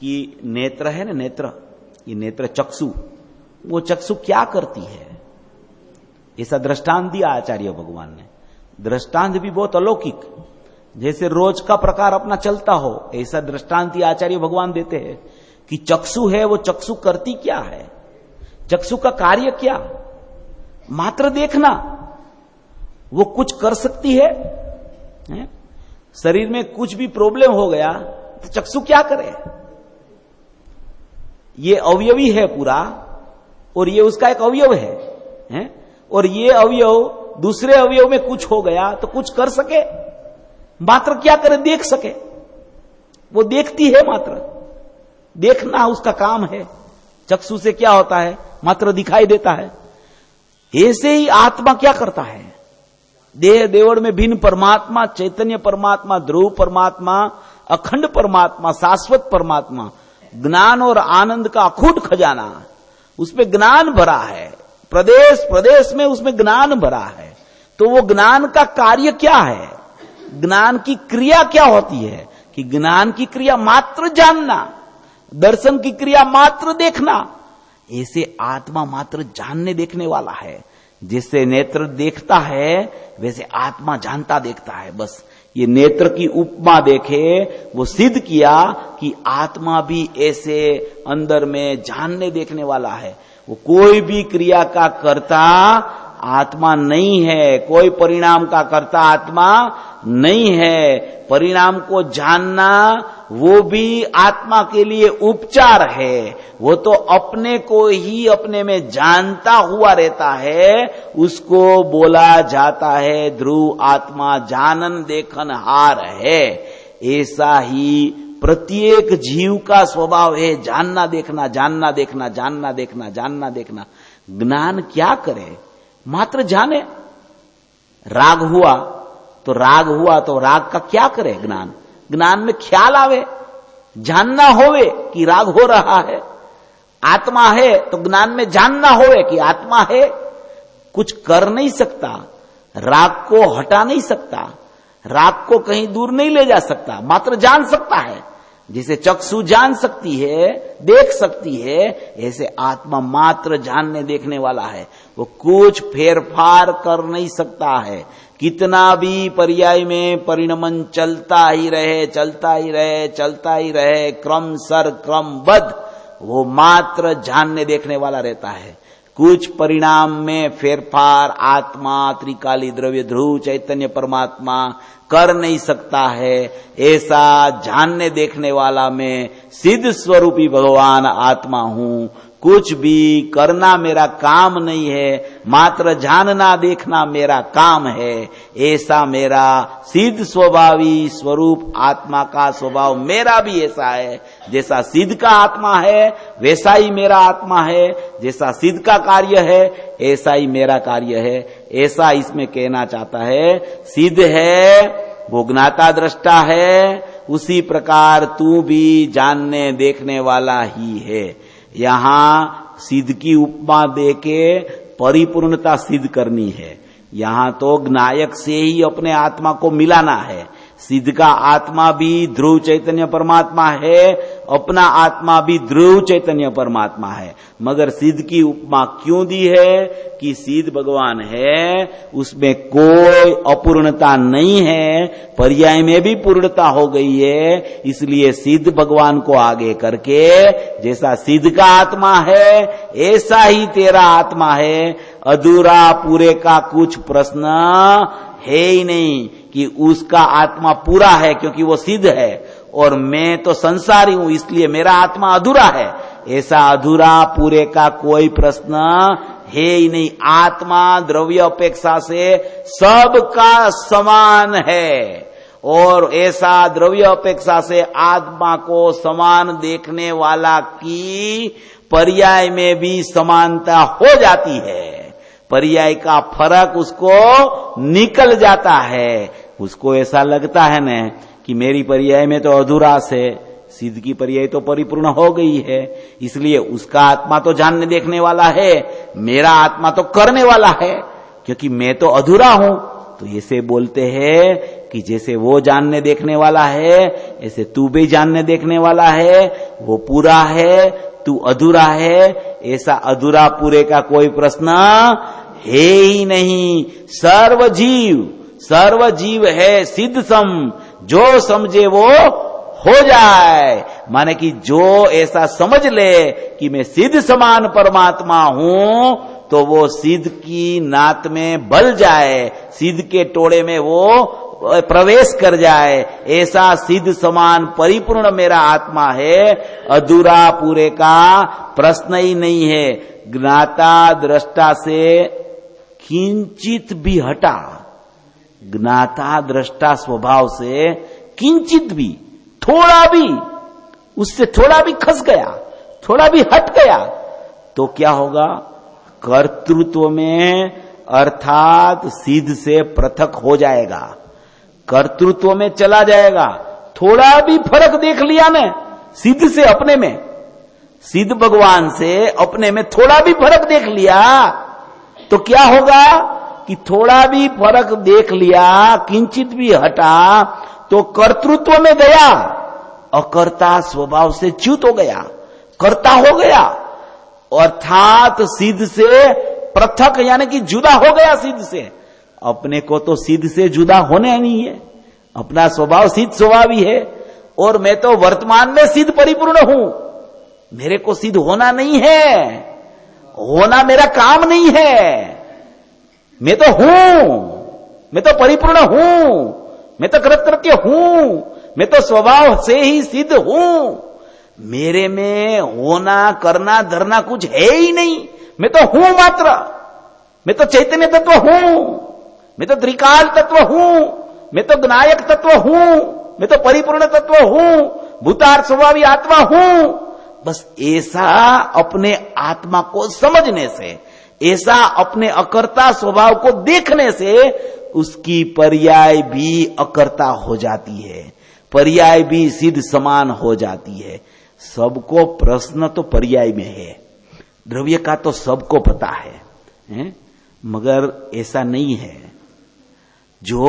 कि नेत्र है ना, नेत्र, ये नेत्र चक्षु, वो चक्षु क्या करती है? ऐसा दृष्टांत दिया आचार्य भगवान ने। दृष्टांत भी बहुत अलौकिक, जैसे रोज का प्रकार अपना चलता हो, ऐसा दृष्टांत ही आचार्य भगवान देते हैं कि चक्षु है, वो चक्षु करती क्या है? चक्षु का कार्य क्या? मात्र देखना। वो कुछ कर सकती है? शरीर में कुछ भी प्रॉब्लम हो गया तो चक्षु क्या करे? ये अवयवी है पूरा और ये उसका एक अवयव है, और ये अवयव दूसरे अवयव में कुछ हो गया तो कुछ कर सके? मात्र क्या करे? देख सके। वो देखती है, मात्र देखना उसका काम है। चक्षु से क्या होता है? मात्र दिखाई देता है। ऐसे ही आत्मा क्या करता है? देह देवड़ में भिन्न परमात्मा, चैतन्य परमात्मा, ध्रुव परमात्मा, अखंड परमात्मा, शाश्वत परमात्मा, ज्ञान और आनंद का अखूट खजाना, उसमें ज्ञान भरा है। प्रदेश प्रदेश में उसमें ज्ञान भरा है। तो वो ज्ञान का कार्य क्या है? ज्ञान की क्रिया क्या होती है? कि ज्ञान की क्रिया मात्र जानना, दर्शन की क्रिया मात्र देखना। ऐसे आत्मा मात्र जानने देखने वाला है। जिससे नेत्र देखता है वैसे आत्मा जानता देखता है। बस ये नेत्र की उपमा देखे, वो सिद्ध किया कि आत्मा भी ऐसे अंदर में जानने देखने वाला है। वो कोई भी क्रिया का कर्ता आत्मा नहीं है, कोई परिणाम का कर्ता आत्मा नहीं है। परिणाम को जानना वो भी आत्मा के लिए उपचार है। वो तो अपने को ही अपने में जानता हुआ रहता है, उसको बोला जाता है ध्रुव आत्मा जानन देखन हार है। ऐसा ही प्रत्येक जीव का स्वभाव है, जानना देखना, जानना देखना, जानना देखना, जानना देखना। ज्ञान क्या करे? मात्र जाने। राग हुआ तो राग का क्या करे? ज्ञान, ज्ञान में ख्याल आवे, जानना होवे कि राग हो रहा है। आत्मा है तो ज्ञान में जानना होवे कि आत्मा है। कुछ कर नहीं सकता, राग को हटा नहीं सकता, राग को कहीं दूर नहीं ले जा सकता, मात्र जान सकता है। जैसे चक्षु जान सकती है, देख सकती है, ऐसे आत्मा मात्र जानने देखने वाला है। वो कुछ फेरफार कर नहीं सकता है। कितना भी पर्याय में परिणमन चलता ही रहे, चलता ही रहे, चलता ही रहे, क्रम सर क्रमबद्ध, वो मात्र जानने देखने वाला रहता है। कुछ परिणाम में फेरफार आत्मा त्रिकाली द्रव्य ध्रुव चैतन्य परमात्मा कर नहीं सकता है। ऐसा जानने देखने वाला मैं सिद्ध स्वरूपी भगवान आत्मा हूं। कुछ भी करना मेरा काम नहीं है, मात्र जानना देखना मेरा काम है। ऐसा मेरा सिद्ध स्वभावी स्वरूप आत्मा का स्वभाव मेरा भी ऐसा है। जैसा सिद्ध का आत्मा है वैसा ही मेरा आत्मा है। जैसा सिद्ध का कार्य है ऐसा ही मेरा कार्य है। ऐसा इसमें कहना चाहता है। सिद्ध है वो ज्ञाता दृष्टा है, उसी प्रकार तू भी जानने देखने वाला ही है। यहां सिद्ध की उपमा देके परिपूर्णता सिद्ध करनी है। यहां तो ज्ञायक से ही अपने आत्मा को मिलाना है। सिद्ध का आत्मा भी ध्रुव चैतन्य परमात्मा है, अपना आत्मा भी ध्रुव चैतन्य परमात्मा है। मगर सिद्ध की उपमा क्यों दी है कि सिद्ध भगवान है, उसमें कोई अपूर्णता नहीं है, पर्याय में भी पूर्णता हो गई है। इसलिए सिद्ध भगवान को आगे करके जैसा सिद्ध का आत्मा है ऐसा ही तेरा आत्मा है। अधूरा पूरे का कुछ प्रश्न है ही नहीं कि उसका आत्मा पूरा है, क्योंकि वो सिद्ध है और मैं तो संसारी हूं इसलिए मेरा आत्मा अधूरा है। ऐसा अधूरा पूरे का कोई प्रश्न है ही नहीं। आत्मा द्रव्य अपेक्षा से सबका समान है और ऐसा द्रव्य अपेक्षा से आत्मा को समान देखने वाला की पर्याय में भी समानता हो जाती है। पर्याय का फर्क उसको निकल जाता है। उसको ऐसा लगता है न कि मेरी पर्याय में तो अधूरास है, सिद्ध की पर्याय तो परिपूर्ण हो गई है, इसलिए उसका आत्मा तो जानने देखने वाला है, मेरा आत्मा तो करने वाला है, क्योंकि मैं तो अधूरा हूं। तो ऐसे बोलते हैं कि जैसे वो जानने देखने वाला है ऐसे तू भी जानने देखने वाला है। वो पूरा है, तू अधूरा है। ऐसा अधूरा पूरे का कोई प्रश्न है ही नहीं। सर्व जीव है सिद्ध सम, जो समझे वो हो जाए। माने कि जो ऐसा समझ ले कि मैं सिद्ध समान परमात्मा हूं, तो वो सिद्ध की नात में बल जाए, सिद्ध के टोड़े में वो प्रवेश कर जाए। ऐसा सिद्ध समान परिपूर्ण मेरा आत्मा है। अधूरा पूरे का प्रश्न ही नहीं है। ज्ञाता दृष्टा से किंचित भी हटा, ज्ञाता दृष्टा स्वभाव से किंचित भी, थोड़ा भी, उससे थोड़ा भी खस गया, थोड़ा भी हट गया, तो क्या होगा? कर्तृत्व में अर्थात सिद्ध से पृथक हो जाएगा, कर्तृत्व में चला जाएगा। थोड़ा भी फर्क देख लिया ने सिद्ध से अपने में, सिद्ध भगवान से अपने में थोड़ा भी फर्क देख लिया तो क्या होगा कि थोड़ा भी फर्क देख लिया, किंचित भी हटा तो कर्तृत्व में गया, अकर्ता स्वभाव से च्युत हो गया, कर्ता हो गया, अर्थात सिद्ध से पृथक यानी कि जुदा हो गया सिद्ध से। अपने को तो सिद्ध से जुदा होने नहीं है, अपना स्वभाव सिद्ध स्वभाव ही है और मैं तो वर्तमान में सिद्ध परिपूर्ण हूं। मेरे को सिद्ध होना नहीं है, होना मेरा काम नहीं है। मैं तो हूं, मैं तो परिपूर्ण हूं, मैं तो कृतकृत्य हूं, मैं तो स्वभाव से ही सिद्ध हूं। मेरे में होना करना धरना कुछ है ही नहीं। मैं तो हूं मात्र, मैं तो चैतन्य तत्व हूं, मैं तो त्रिकाल तत्व हूं, मैं तो ज्ञायक तत्व हूं, मैं तो परिपूर्ण तत्व हूं, भूतार्थ स्वभावी आत्मा हूं। बस ऐसा अपने आत्मा को समझने से, ऐसा अपने अकर्ता स्वभाव को देखने से उसकी पर्याय भी अकर्ता हो जाती है, पर्याय भी सिद्ध समान हो जाती है। सबको प्रश्न तो पर्याय में है, द्रव्य का तो सबको पता है, मगर ऐसा नहीं है। जो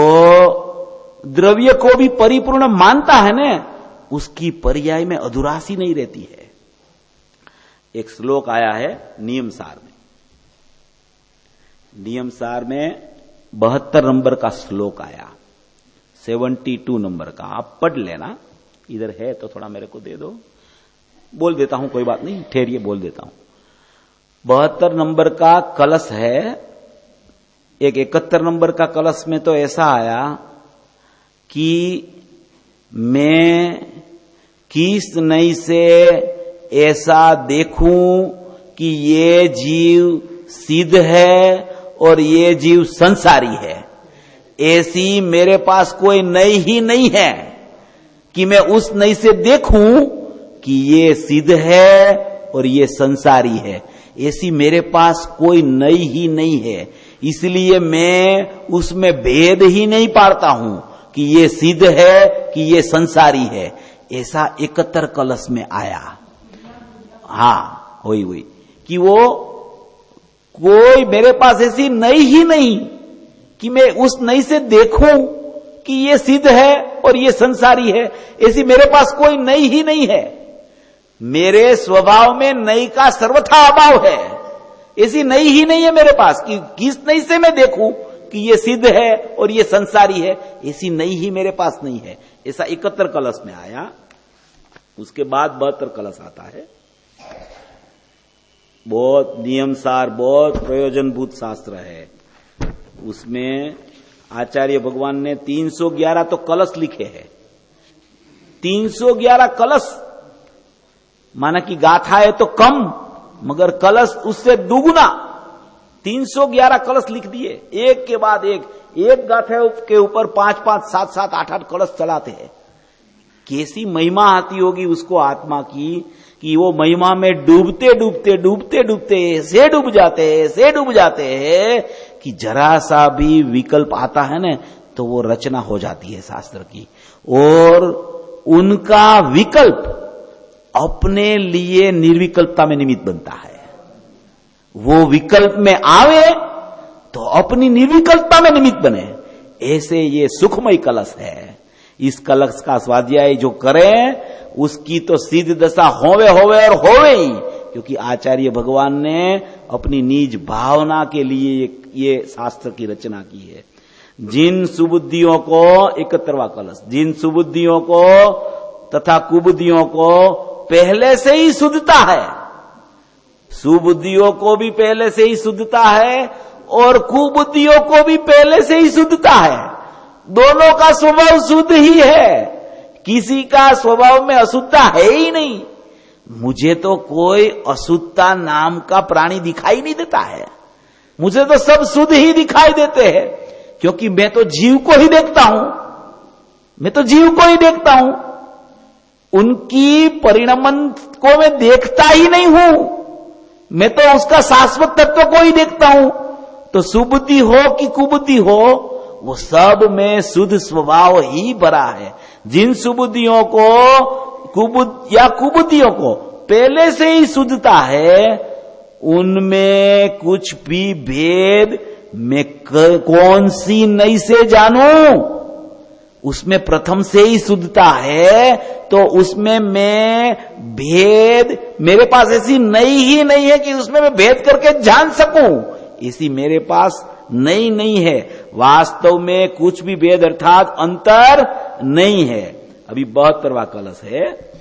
द्रव्य को भी परिपूर्ण मानता है ना, उसकी पर्याय में अधुरासी नहीं रहती है। एक श्लोक आया है नियमसार में। नियमसार में 72 नंबर का श्लोक आया, 72 नंबर का, आप पढ़ लेना। इधर है तो थोड़ा मेरे को दे दो, बोल देता हूं, कोई बात नहीं, ठहरिए बोल देता हूं। 72 नंबर का कलश है। एक 71 नंबर का कलश में तो ऐसा आया कि मैं किस नई से ऐसा देखूं कि ये जीव सिद्ध है और ये जीव संसारी है। ऐसी मेरे पास कोई नई ही नहीं है कि मैं उस नई से देखूं कि ये सिद्ध है और ये संसारी है। ऐसी मेरे पास कोई नई ही नहीं है, इसलिए मैं उसमें भेद ही नहीं पाता हूं कि ये सिद्ध है कि ये संसारी है। ऐसा 71 कलश में आया। हाँ, वही कि वो कोई मेरे पास ऐसी नई ही नहीं कि मैं उस नई से देखूं कि ये सिद्ध है और ये संसारी है। ऐसी मेरे पास कोई नई ही नहीं है। मेरे स्वभाव में नई का सर्वथा अभाव है। ऐसी नई ही नहीं है मेरे पास कि किस नई से मैं देखूं कि ये सिद्ध है और ये संसारी है। ऐसी नई ही मेरे पास नहीं है। ऐसा 71 कलश में आया। उसके बाद 72 कलश आता है। बहुत नियमसार, बहुत प्रयोजनभूत शास्त्र है। उसमें आचार्य भगवान ने 311 तो कलश लिखे हैं। 311 कलश माना कि गाथा है तो कम, मगर कलश उससे दुगुना। 311 कलश लिख दिए, एक के बाद एक गाथा के ऊपर 5-5, 7-7, 8-8 कलश चलाते हैं। कैसी महिमा आती होगी उसको आत्मा की कि वो महिमा में डूबते डूबते ऐसे डूब जाते हैं कि जरा सा भी विकल्प आता है ना तो वो रचना हो जाती है शास्त्र की। और उनका विकल्प अपने लिए निर्विकल्पता में निमित्त बनता है। वो विकल्प में आवे तो अपनी निर्विकल्पता में निमित्त बने। ऐसे ये सुखमय कलश है। इस कलश का स्वाध्याय जो करें उसकी तो सिद्ध दशा होवे और होवे ही, क्योंकि आचार्य भगवान ने अपनी निज भावना के लिए ये शास्त्र की रचना की है। जिन सुबुद्धियों को 71वां कलश, जिन सुबुद्धियों को तथा कुबुद्धियों को पहले से ही शुद्धता है, सुबुद्धियों को भी पहले से ही शुद्धता है और कुबुद्धियों को भी पहले से ही शुद्धता है। दोनों का स्वभाव शुद्ध ही है, किसी का स्वभाव में अशुद्धता है ही नहीं। मुझे तो कोई अशुद्धता नाम का प्राणी दिखाई नहीं देता है। मुझे तो सब शुद्ध ही दिखाई देते हैं, क्योंकि मैं तो जीव को ही देखता हूं। उनकी परिणमन को मैं देखता ही नहीं हूं, मैं तो उसका शाश्वत तत्व को ही देखता हूं। तो सुबुद्धि हो कि कुबुद्धि हो, वो सब में शुद्ध स्वभाव ही भरा है। जिन सुबुद्धियों को कुबुद्धियों को पहले से ही शुद्धता है, उनमें कुछ भी भेद मैं कौन सी नई से जानूं। उसमें प्रथम से ही शुद्धता है, तो उसमें मैं भेद, मेरे पास ऐसी नई ही नहीं है कि उसमें मैं भेद करके जान सकूं। ऐसी मेरे पास नई नहीं है। वास्तव में कुछ भी भेद अर्थात अंतर नहीं है। अभी 72वां कलश है।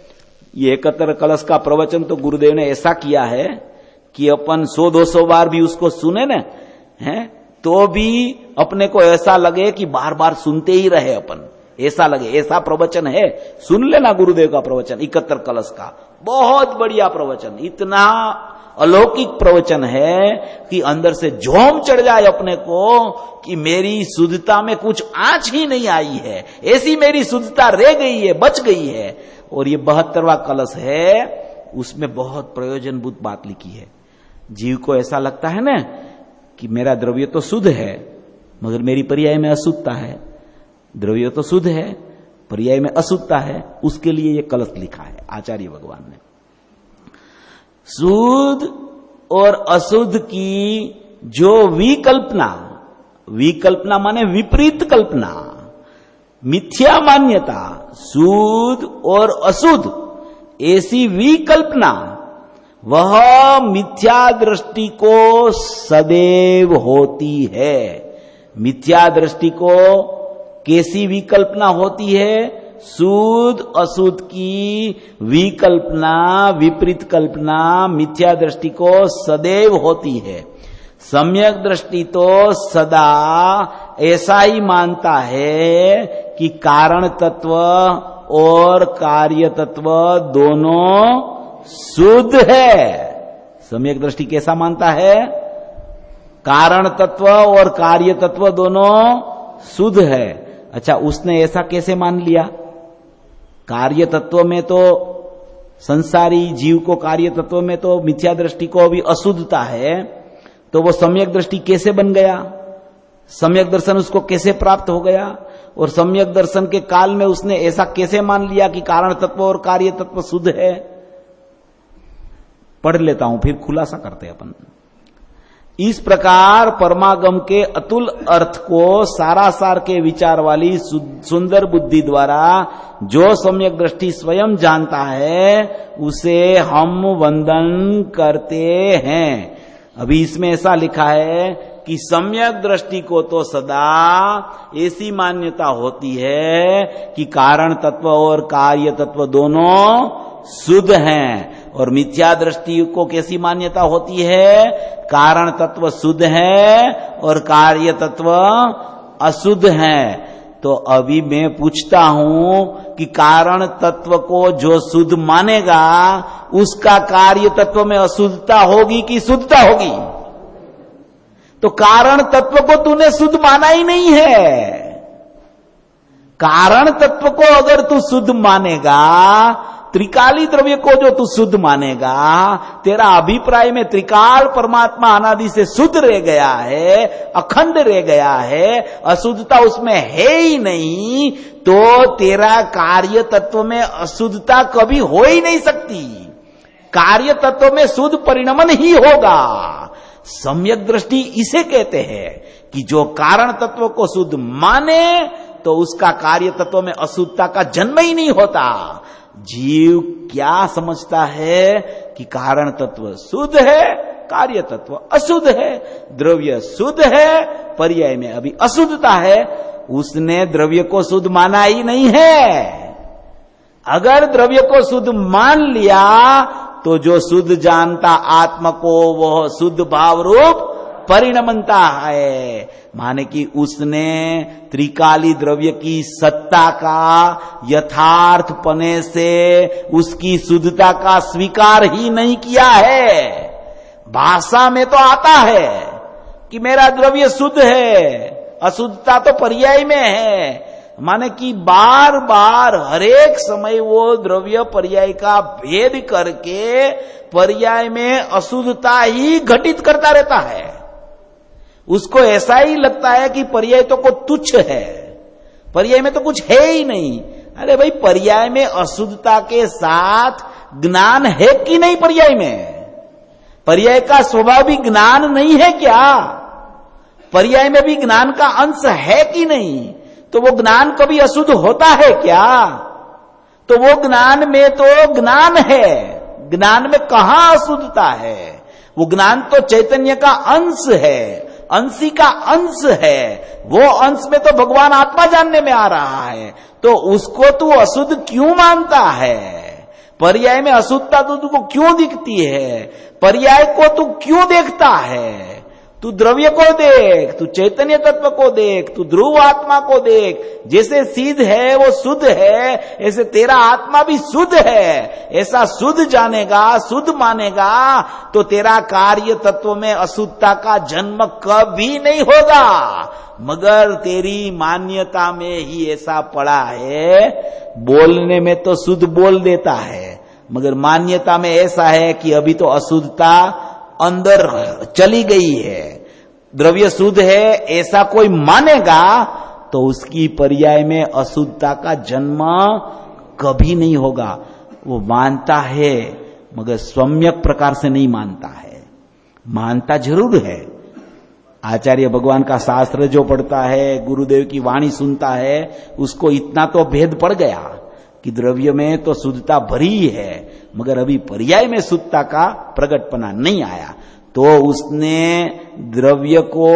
ये 71 कलश का प्रवचन तो गुरुदेव ने ऐसा किया है कि अपन 100-200 बार भी उसको सुने न है तो भी अपने को ऐसा लगे कि बार बार सुनते ही रहे अपन, ऐसा लगे। ऐसा प्रवचन है, सुन लेना गुरुदेव का प्रवचन 71 कलश का, बहुत बढ़िया प्रवचन। इतना अलौकिक प्रवचन है कि अंदर से झोम चढ़ जाए अपने को कि मेरी शुद्धता में कुछ आंच ही नहीं आई है, ऐसी मेरी शुद्धता रह गई है, बच गई है। और ये 72वां कलश है, उसमें बहुत प्रयोजनभूत बात लिखी है। जीव को ऐसा लगता है ना कि मेरा द्रव्य तो शुद्ध है मगर मेरी पर्याय में अशुद्धता है, द्रव्य तो शुद्ध है पर्याय में अशुद्धता है। उसके लिए ये कलश लिखा है आचार्य भगवान ने। शुद्ध और अशुद्ध की जो विकल्पना माने विपरीत कल्पना, मिथ्या मान्यता, शुद्ध और अशुद्ध ऐसी विकल्पना, वह मिथ्या दृष्टि को सदैव होती है। मिथ्या दृष्टि को कैसी विकल्पना होती है? शुद्ध अशुद्ध की विकल्पना, विपरीत कल्पना मिथ्या दृष्टि को सदैव होती है। सम्यक दृष्टि तो सदा ऐसा ही मानता है कि कारण तत्व और कार्य तत्व दोनों शुद्ध है। सम्यक दृष्टि कैसा मानता है? कारण तत्व और कार्य तत्व दोनों शुद्ध है। अच्छा, उसने ऐसा कैसे मान लिया? कार्य तत्व में तो, संसारी जीव को कार्य तत्व में तो मिथ्या दृष्टि को अभी अशुद्धता है, तो वो सम्यक दृष्टि कैसे बन गया? सम्यक दर्शन उसको कैसे प्राप्त हो गया? और सम्यक दर्शन के काल में उसने ऐसा कैसे मान लिया कि कारण तत्व और कार्य तत्व शुद्ध है? पढ़ लेता हूं, फिर खुलासा करते हैं अपन। इस प्रकार परमागम के अतुल अर्थ को सारासार के विचार वाली सुंदर बुद्धि द्वारा जो सम्यक दृष्टि स्वयं जानता है, उसे हम वंदन करते हैं। अभी इसमें ऐसा लिखा है कि सम्यक दृष्टि को तो सदा ऐसी मान्यता होती है कि कारण तत्व और कार्य तत्व दोनों शुद्ध हैं, और मिथ्या दृष्टि को कैसी मान्यता होती है? कारण तत्व शुद्ध है और कार्य तत्व अशुद्ध है। तो अभी मैं पूछता हूं कि कारण तत्व को जो शुद्ध मानेगा, उसका कार्य तत्व में अशुद्धता होगी कि शुद्धता होगी? तो कारण तत्व को तूने शुद्ध माना ही नहीं है। कारण तत्व को अगर तू शुद्ध मानेगा, त्रिकाली द्रव्य को जो तू शुद्ध मानेगा, तेरा अभिप्राय में त्रिकाल परमात्मा अनादि से शुद्ध रह गया है, अखंड रह गया है, अशुद्धता उसमें है ही नहीं, तो तेरा कार्य तत्व में अशुद्धता कभी हो ही नहीं सकती। कार्य तत्व में शुद्ध परिणमन ही होगा। सम्यक दृष्टि इसे कहते हैं कि जो कारण तत्व को शुद्ध माने, तो उसका कार्य तत्व में अशुद्धता का जन्म ही नहीं होता। जीव क्या समझता है कि कारण तत्व शुद्ध है, कार्य तत्व अशुद्ध है, द्रव्य शुद्ध है, पर्याय में अभी अशुद्धता है। उसने द्रव्य को शुद्ध माना ही नहीं है। अगर द्रव्य को शुद्ध मान लिया, तो जो शुद्ध जानता आत्मा को वह शुद्ध भाव रूप परिणमता है। माने कि उसने त्रिकाली द्रव्य की सत्ता का यथार्थ पने से उसकी शुद्धता का स्वीकार ही नहीं किया है। भाषा में तो आता है कि मेरा द्रव्य शुद्ध है, अशुद्धता तो पर्याय में है। माने कि बार बार हरेक समय वो द्रव्य पर्याय का भेद करके पर्याय में अशुद्धता ही घटित करता रहता है। उसको ऐसा ही लगता है कि पर्याय तो को तुच्छ है, पर्याय में तो कुछ है ही नहीं। अरे भाई, पर्याय में अशुद्धता के साथ ज्ञान है कि नहीं? पर्याय में पर्याय का स्वभाव भी ज्ञान नहीं है क्या? पर्याय में भी ज्ञान का अंश है कि नहीं? तो वो ज्ञान कभी अशुद्ध होता है क्या? तो वो ज्ञान में तो ज्ञान है, ज्ञान में कहां अशुद्धता है? वो ज्ञान तो चैतन्य का अंश है, अंशी का अंश है। वो अंश में तो भगवान आत्मा जानने में आ रहा है, तो उसको तू अशुद्ध क्यों मानता है? पर्याय में अशुद्धता तो तुझको क्यों दिखती है? पर्याय को तू क्यों देखता है? तू द्रव्य को देख, तू चैतन्य तत्व को देख, तू ध्रुव आत्मा को देख। जैसे सिद्ध है वो शुद्ध है, ऐसे तेरा आत्मा भी शुद्ध है। ऐसा शुद्ध जानेगा, शुद्ध मानेगा, तो तेरा कार्य तत्व में अशुद्धता का जन्म कभी नहीं होगा। मगर तेरी मान्यता में ही ऐसा पड़ा है। बोलने में तो शुद्ध बोल देता है, मगर मान्यता में ऐसा है कि अभी तो अशुद्धता अंदर चली गई है। द्रव्य शुद्ध है ऐसा कोई मानेगा, तो उसकी पर्याय में अशुद्धता का जन्म कभी नहीं होगा। वो मानता है, मगर सम्यक प्रकार से नहीं मानता है। मानता जरूर है, आचार्य भगवान का शास्त्र जो पढ़ता है, गुरुदेव की वाणी सुनता है, उसको इतना तो भेद पड़ गया कि द्रव्य में तो शुद्धता भरी है, मगर अभी पर्याय में शुद्धता का प्रकटपना नहीं आया, तो उसने द्रव्य को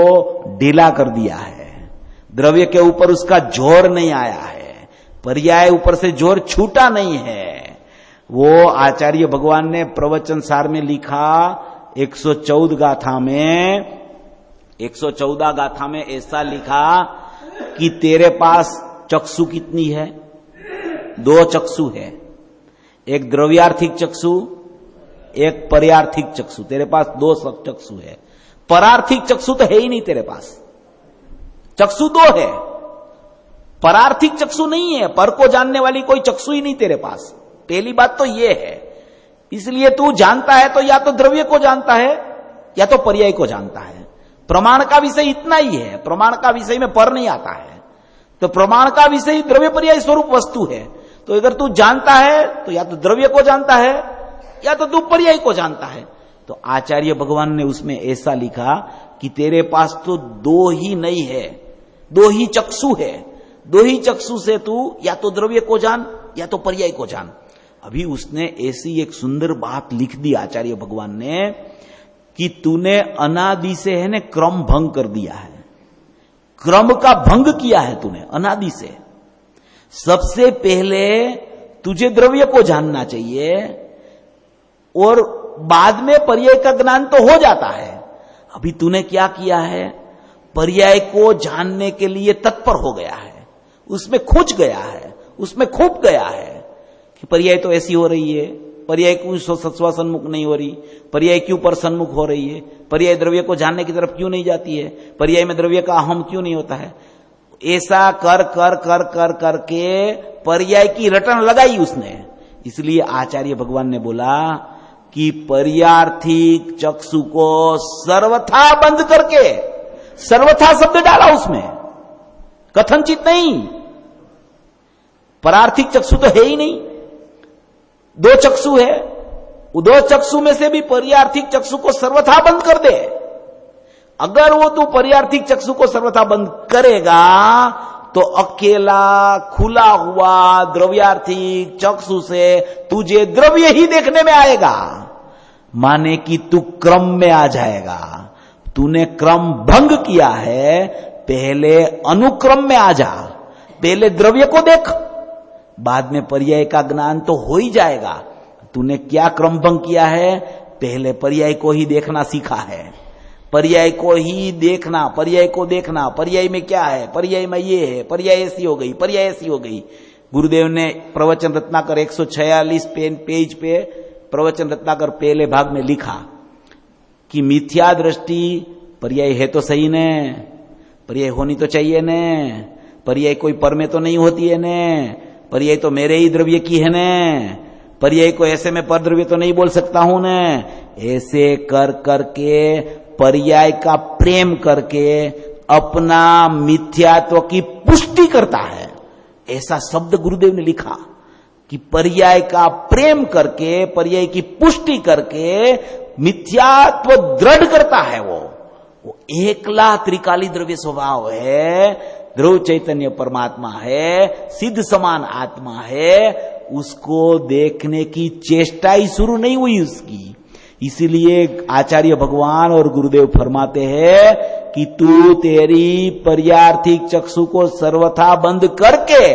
ढीला कर दिया है, द्रव्य के ऊपर उसका जोर नहीं आया है, पर्याय ऊपर से जोर छूटा नहीं है। वो आचार्य भगवान ने प्रवचन सार में लिखा 114 गाथा में ऐसा लिखा कि तेरे पास चक्षु कितनी है? 2 चक्षु है, एक द्रव्यार्थिक चक्षु, एक पर्यार्थिक चक्षु। तेरे पास 2 चक्षु है, परार्थिक चक्षु तो है ही नहीं तेरे पास। चक्षु 2 है, परार्थिक चक्षु नहीं है, पर को जानने वाली कोई चक्षु ही नहीं तेरे पास। पहली बात तो यह है। इसलिए तू जानता है तो या तो द्रव्य को जानता है या तो पर्याय को जानता है। प्रमाण का विषय इतना ही है, प्रमाण का विषय में पर नहीं आता है, तो प्रमाण का विषय द्रव्य पर्याय स्वरूप वस्तु है। तो अगर तू जानता है तो या तो द्रव्य को जानता है या तो तू पर्याय को जानता है। तो आचार्य भगवान ने उसमें ऐसा लिखा कि तेरे पास तो 2 ही नहीं है, 2 ही चक्षु है, 2 ही चक्षु से तू या तो द्रव्य को जान या तो पर्याय को जान। अभी उसने ऐसी एक सुंदर बात लिख दी आचार्य भगवान ने कि तूने अनादि से है ने क्रम भंग कर दिया है, क्रम का भंग किया है तूने अनादि से। सबसे पहले तुझे द्रव्य को जानना चाहिए और बाद में पर्याय का ज्ञान तो हो जाता है। अभी तूने क्या किया है? पर्याय को जानने के लिए तत्पर हो गया है, उसमें खुच गया है, उसमें खूब गया है कि पर्याय तो ऐसी हो रही है, पर्याय क्यों स्वसन्मुख नहीं हो रही, पर्याय क्यों पर सन्मुख हो रही है, पर्याय द्रव्य को जानने की तरफ क्यों नहीं जाती है, पर्याय में द्रव्य का अहम क्यों नहीं होता है। ऐसा कर कर कर कर करके पर्याय की रटन लगाई उसने। इसलिए आचार्य भगवान ने बोला कि पर्यार्थिक चक्षु को सर्वथा बंद करके, सर्वथा शब्द डाला उसमें, कथनचित नहीं। परार्थिक चक्षु तो है ही नहीं, 2 चक्षु है, 2 चक्षु में से भी पर्यार्थिक चक्षु को सर्वथा बंद कर दे। अगर वो तू पर्यार्थिक चक्षु को सर्वथा बंद करेगा तो अकेला खुला हुआ द्रव्यार्थिक चक्षु से तुझे द्रव्य ही देखने में आएगा, माने कि तू क्रम में आ जाएगा। तूने क्रम भंग किया है, पहले अनुक्रम में आ जा, पहले द्रव्य को देख, बाद में पर्याय का ज्ञान तो हो ही जाएगा। तूने क्या क्रम भंग किया है? पहले पर्याय को ही देखना सीखा है, पर्याय को ही देखना, पर्याय को देखना, पर्याय में क्या है, पर्याय में ये है, पर्याय ऐसी हो गई, पर्याय ऐसी हो गई। गुरुदेव ने प्रवचन रत्नाकर 146 पेज पे प्रवचन रत्नाकर पहले भाग में लिखा कि मिथ्या दृष्टि पर्याय है तो सही ने, पर्याय होनी तो चाहिए ने, पर्याय कोई पर में तो नहीं होती है ने, पर्याय तो मेरे ही द्रव्य की है ने, पर्याय को ऐसे में पर द्रव्य तो नहीं बोल सकता हूं ने। ऐसे कर करके पर्याय का प्रेम करके अपना मिथ्यात्व की पुष्टि करता है। ऐसा शब्द गुरुदेव ने लिखा कि पर्याय का प्रेम करके, पर्याय की पुष्टि करके मिथ्यात्व दृढ़ करता है। वो एकला त्रिकाली द्रव्य स्वभाव है, ध्रुव चैतन्य परमात्मा है, सिद्ध समान आत्मा है, उसको देखने की चेष्टा ही शुरू नहीं हुई उसकी। इसीलिए आचार्य भगवान और गुरुदेव फरमाते हैं कि तू तेरी पर्यार्थिक चक्षु को सर्वथा बंद करके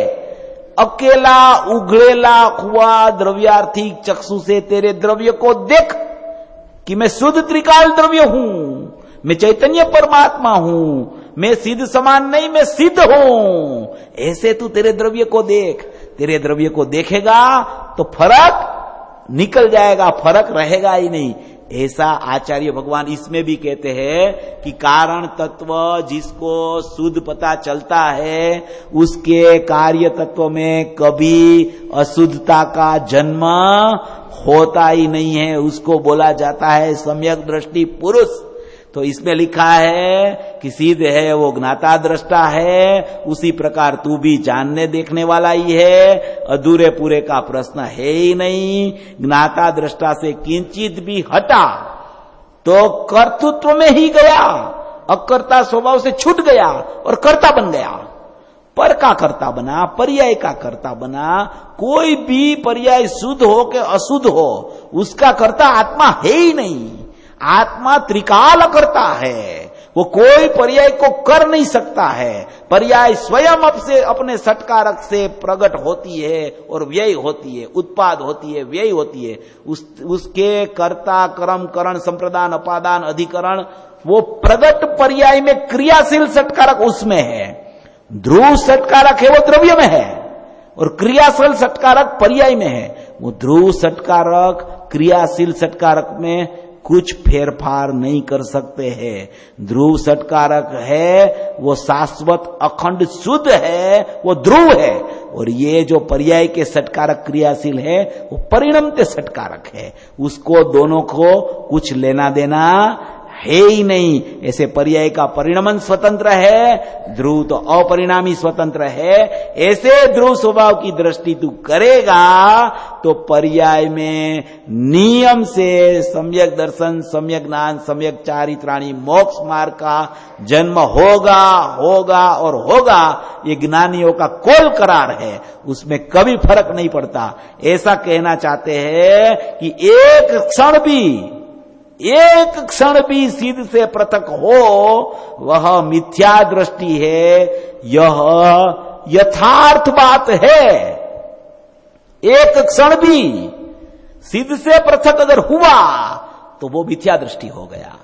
अकेला उघड़ेला हुआ द्रव्यार्थिक चक्षु से तेरे द्रव्य को देख कि मैं शुद्ध त्रिकाल द्रव्य हूं, मैं चैतन्य परमात्मा हूं, मैं सिद्ध समान नहीं, मैं सिद्ध हूं। ऐसे तू तेरे द्रव्य को देख। तेरे द्रव्य को देखेगा तो फर्क निकल जाएगा, फर्क रहेगा ही नहीं। ऐसा आचार्य भगवान इसमें भी कहते हैं कि कारण तत्व जिसको शुद्ध पता चलता है उसके कार्य तत्व में कभी अशुद्धता का जन्म होता ही नहीं है, उसको बोला जाता है सम्यक दृष्टि पुरुष। तो इसमें लिखा है कि सिद्ध है वो ज्ञाता दृष्टा है, उसी प्रकार तू भी जानने देखने वाला ही है, अधूरे पूरे का प्रश्न है ही नहीं। ज्ञाता दृष्टा से किंचित भी हटा तो कर्तृत्व में ही गया, अकर्ता स्वभाव से छूट गया और कर्ता बन गया, पर का कर्ता बना, पर्याय का कर्ता बना। कोई भी पर्याय शुद्ध हो के अशुद्ध हो, उसका कर्ता आत्मा है ही नहीं। आत्मा त्रिकाल कर्ता है, वो कोई पर्याय को कर नहीं सकता है। पर्याय स्वयं अपने सटकारक से प्रकट होती है और व्यय होती है, उत्पाद होती है, व्यय होती है। उसके कर्ता, कर्म, करण, संप्रदान, अपादान, अधिकरण, वो प्रगट पर्याय में क्रियाशील सटकारक उसमें है। ध्रुव सटकारक है वो द्रव्य में है और क्रियाशील सटकारक पर्याय में है। वो ध्रुव सटकारक क्रियाशील सटकारक में कुछ फेरफार नहीं कर सकते हैं। ध्रुव सटकारक है वो शाश्वत अखंड शुद्ध है, वो ध्रुव है। और ये जो पर्याय के सटकारक क्रियाशील है वो परिणमते सटकारक है, उसको दोनों को कुछ लेना देना है ही नहीं। ऐसे पर्याय का परिणमन स्वतंत्र है, ध्रुव तो अपरिणामी स्वतंत्र है। ऐसे ध्रुव स्वभाव की दृष्टि तू करेगा तो पर्याय में नियम से सम्यक दर्शन, सम्यक ज्ञान, सम्यक चारित्राणी मोक्ष मार्ग का जन्म होगा, होगा और होगा। ये ज्ञानियों का कोल करार है, उसमें कभी फर्क नहीं पड़ता। ऐसा कहना चाहते हैं कि एक क्षण भी सिद्ध से पृथक हो, वह मिथ्या दृष्टि है, यह यथार्थ बात है। एक क्षण भी सिद्ध से पृथक अगर हुआ तो वो मिथ्या दृष्टि हो गया।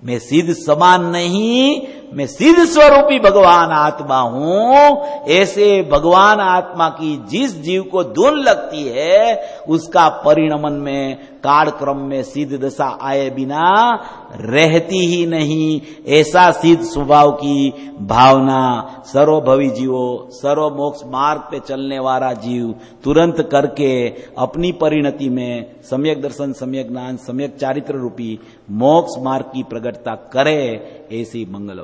मैं सिद्ध समान नहीं, मैं सिद्ध स्वरूपी भगवान आत्मा हूं। ऐसे भगवान आत्मा की जिस जीव को धुन लगती है, उसका परिणमन में कालक्रम में सिद्ध दशा आए बिना रहती ही नहीं। ऐसा सिद्ध स्वभाव की भावना सर्वभवी जीवो, सर्व मोक्ष मार्ग पे चलने वाला जीव तुरंत करके अपनी परिणति में सम्यक दर्शन, सम्यक ज्ञान, सम्यक चारित्र रूपी मोक्ष मार्ग की प्रगटता करे। ऐसी मंगल